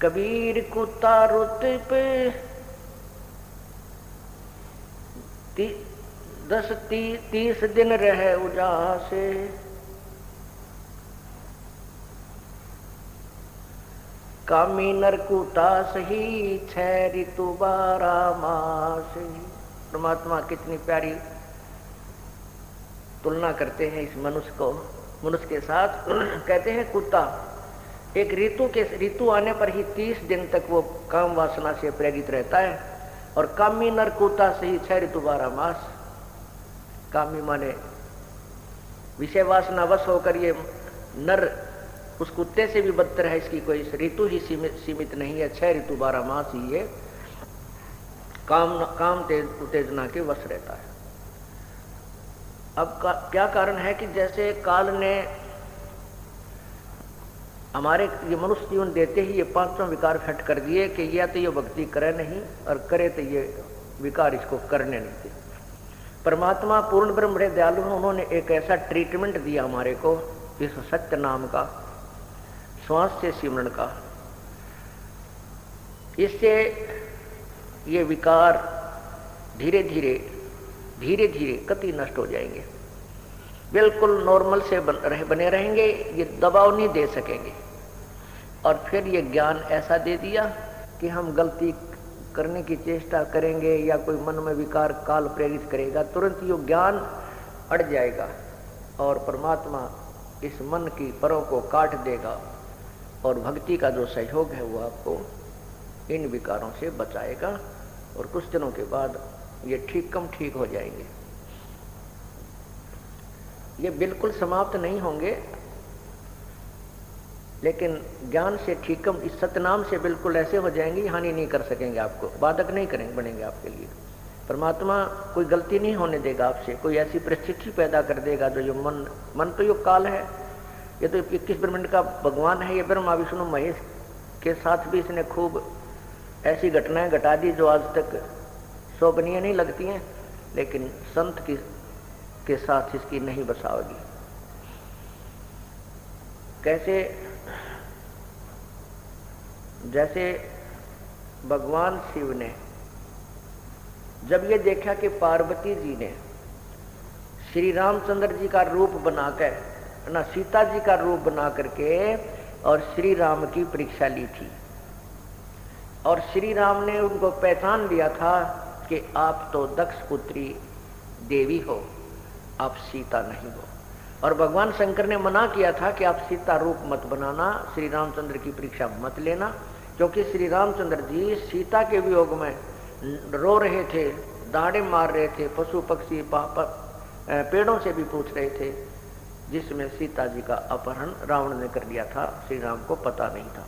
कबीर कुत्ता रुत पे 30 दिन रहे उजासे, कामी नरकुता सही 6 ऋतु 12 मास। परमात्मा कितनी प्यारी तुलना करते हैं इस मनुष्य के साथ। कहते हैं कुत्ता एक ऋतु आने पर ही 30 दिन तक वो काम वासना से प्रेरित रहता है, और कामी नर कुत्ता से ही 6 ऋतु 12 मास। कामी माने विषय वासना वश होकर ये नर उस कुत्ते से भी बदतर है, इसकी कोई ऋतु ही सीमित नहीं है, 6 ऋतु 12 मास ही ये काम उत्तेजना के वश रहता है। अब क्या कारण है कि जैसे काल ने हमारे ये मनुष्य जीवन देते ही ये पांचों विकार फट कर दिए कि या तो ये भक्ति करे नहीं, और करे तो ये विकार इसको करने नहीं थे। परमात्मा पूर्ण ब्रह्म बड़े दयालु हैं, उन्होंने एक ऐसा ट्रीटमेंट दिया हमारे को, इस सत्य नाम का, श्वास से सिमरण का। इससे ये विकार धीरे धीरे कति नष्ट हो जाएंगे, बिल्कुल नॉर्मल से बने रहेंगे, ये दबाव नहीं दे सकेंगे। और फिर ये ज्ञान ऐसा दे दिया कि हम गलती करने की चेष्टा करेंगे या कोई मन में विकार काल प्रेरित करेगा, तुरंत ये ज्ञान अड़ जाएगा और परमात्मा इस मन की परों को काट देगा, और भक्ति का जो सहयोग है वो आपको इन विकारों से बचाएगा, और कुछ दिनों के बाद ये ठीक हो जाएंगे। ये बिल्कुल समाप्त नहीं होंगे, लेकिन ज्ञान से ठीकम इस सतनाम से बिल्कुल ऐसे हो जाएंगे, हानि नहीं कर सकेंगे, आपको बाधक नहीं करेंगे, बनेंगे आपके लिए। परमात्मा कोई गलती नहीं होने देगा आपसे, कोई ऐसी परिस्थिति पैदा कर देगा जो मन तो ये काल है, ये तो 21 ब्रह्मांड का भगवान है, ये ब्रह्मा विष्णु महेश के साथ भी इसने खूब ऐसी घटनाएं घटा दी जो आज तक शोभनीय नहीं लगती हैं, लेकिन संत के साथ इसकी नहीं बसाओगी। कैसे? जैसे भगवान शिव ने जब ये देखा कि पार्वती जी ने श्री रामचंद्र जी का रूप बनाकर ना सीता जी का रूप बना करके और श्री राम की परीक्षा ली थी, और श्री राम ने उनको पहचान लिया था कि आप तो दक्ष पुत्री देवी हो, आप सीता नहीं हो। और भगवान शंकर ने मना किया था कि आप सीता रूप मत बनाना, श्री रामचंद्र की परीक्षा मत लेना, क्योंकि श्री रामचंद्र जी सीता के वियोग में रो रहे थे, दाढ़े मार रहे थे, पशु पक्षी पेड़ों से भी पूछ रहे थे, जिसमें सीता जी का अपहरण रावण ने कर लिया था, श्री राम को पता नहीं था।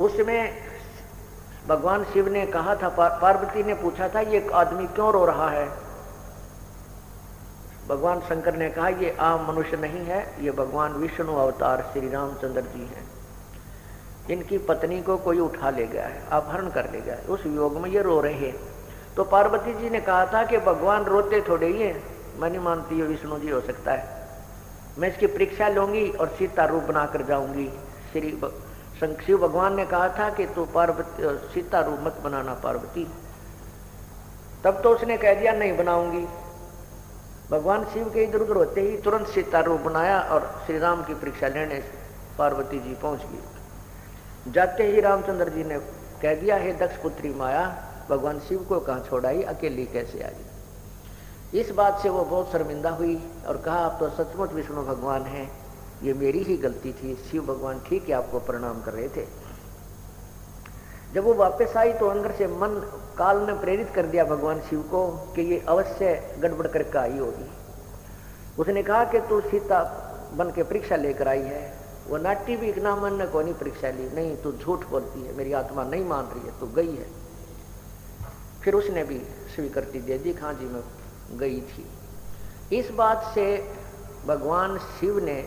उसमें भगवान शिव ने कहा था, पार्वती ने पूछा था ये आदमी क्यों रो रहा है। भगवान शंकर ने कहा ये आम मनुष्य नहीं है, ये भगवान विष्णु अवतार श्री रामचंद्र जी हैं। इनकी पत्नी को कोई उठा ले गया है, अपहरण कर ले गया है, उस वियोग में ये रो रहे हैं। तो पार्वती जी ने कहा था कि भगवान रोते थोड़े ही हैं, मैं नहीं मानती ये विष्णु जी हो सकता है, मैं इसकी परीक्षा लूंगी और सीता रूप बनाकर जाऊंगी। श्री शिव भगवान ने कहा था कि तू पार्वती सीता रूप मत बनाना पार्वती। तब तो उसने कह दिया नहीं बनाऊंगी। भगवान शिव के इधर उधर होते ही तुरंत सीता रूप बनाया और श्री राम की परीक्षा लेने पार्वती जी पहुंच गई। जाते ही रामचंद्र जी ने कह दिया, हे दक्ष पुत्री माया, भगवान शिव को कहाँ छोड़ाई, अकेली कैसे आई। इस बात से वो बहुत शर्मिंदा हुई और कहा आप तो सचमुच विष्णु भगवान हैं, ये मेरी ही गलती थी। शिव भगवान ठीक है आपको प्रणाम कर रहे थे। जब वो वापस आई तो अंदर से मन काल ने प्रेरित कर दिया भगवान शिव को कि ये अवश्य गड़बड़ करके आई होगी। उसने कहा कि तू सीता बन के परीक्षा लेकर आई है। वो नाट्य भी इतना मन ने कोई परीक्षा ली, नहीं तू झूठ बोलती है, मेरी आत्मा नहीं मान रही है, तू गई है। फिर उसने भी स्वीकृति दे दी, हाँ जी मैं गई थी। इस बात से भगवान शिव ने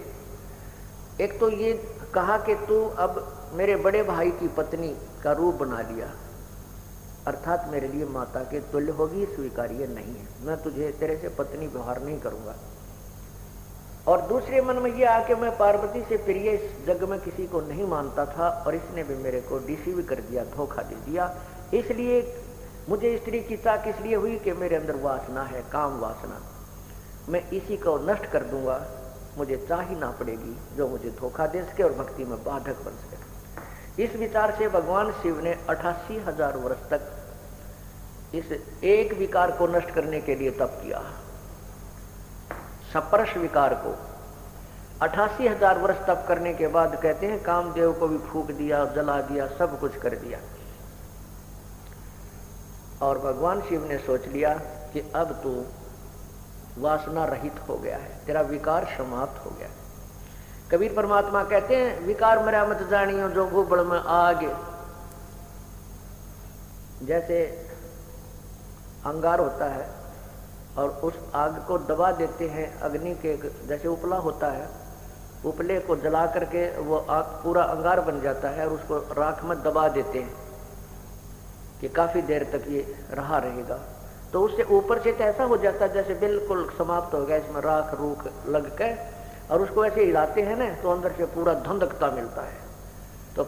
एक तो ये कहा कि तू अब मेरे बड़े भाई की पत्नी का रूप बना लिया, अर्थात मेरे लिए माता के तुल्य होगी, स्वीकार्य नहीं है, मैं तुझे तेरे से पत्नी व्यवहार नहीं करूंगा। और दूसरे मन में ये आके मैं पार्वती से प्रिय इस जग में किसी को नहीं मानता था और इसने भी मेरे को डिसीव कर दिया, धोखा दे दिया। इसलिए मुझे स्त्री की ताक इसलिए हुई कि मेरे अंदर वासना है, काम वासना, मैं इसी को नष्ट कर दूंगा, मुझे चाह ही ना पड़ेगी जो मुझे धोखा दे सके और भक्ति में बाधक बन सके। इस विचार से भगवान शिव ने 88,000 वर्ष तक इस एक विकार को नष्ट करने के लिए तप किया, सप्रश विकार को। 88,000 वर्ष तप करने के बाद कहते हैं कामदेव को भी फूंक दिया, जला दिया, सब कुछ कर दिया। और भगवान शिव ने सोच लिया कि अब तू वासना रहित हो गया है, तेरा विकार समाप्त हो गया। कबीर परमात्मा कहते हैं विकार मेरा मत जानियो जो भूबड़ में आगे। जैसे अंगार होता है और उस आग को दबा देते हैं अग्नि के, जैसे उपला होता है, उपले को जला करके वो आग पूरा अंगार बन जाता है और उसको राख में दबा देते हैं कि काफी देर तक ये रहा रहेगा। तो उससे ऊपर से तो ऐसा हो जाता है जैसे बिल्कुल समाप्त हो गया, इसमें राख रूख लग के, और उसको ऐसे हिलाते हैं ना तो अंदर से पूरा धंधकता मिलता है। तो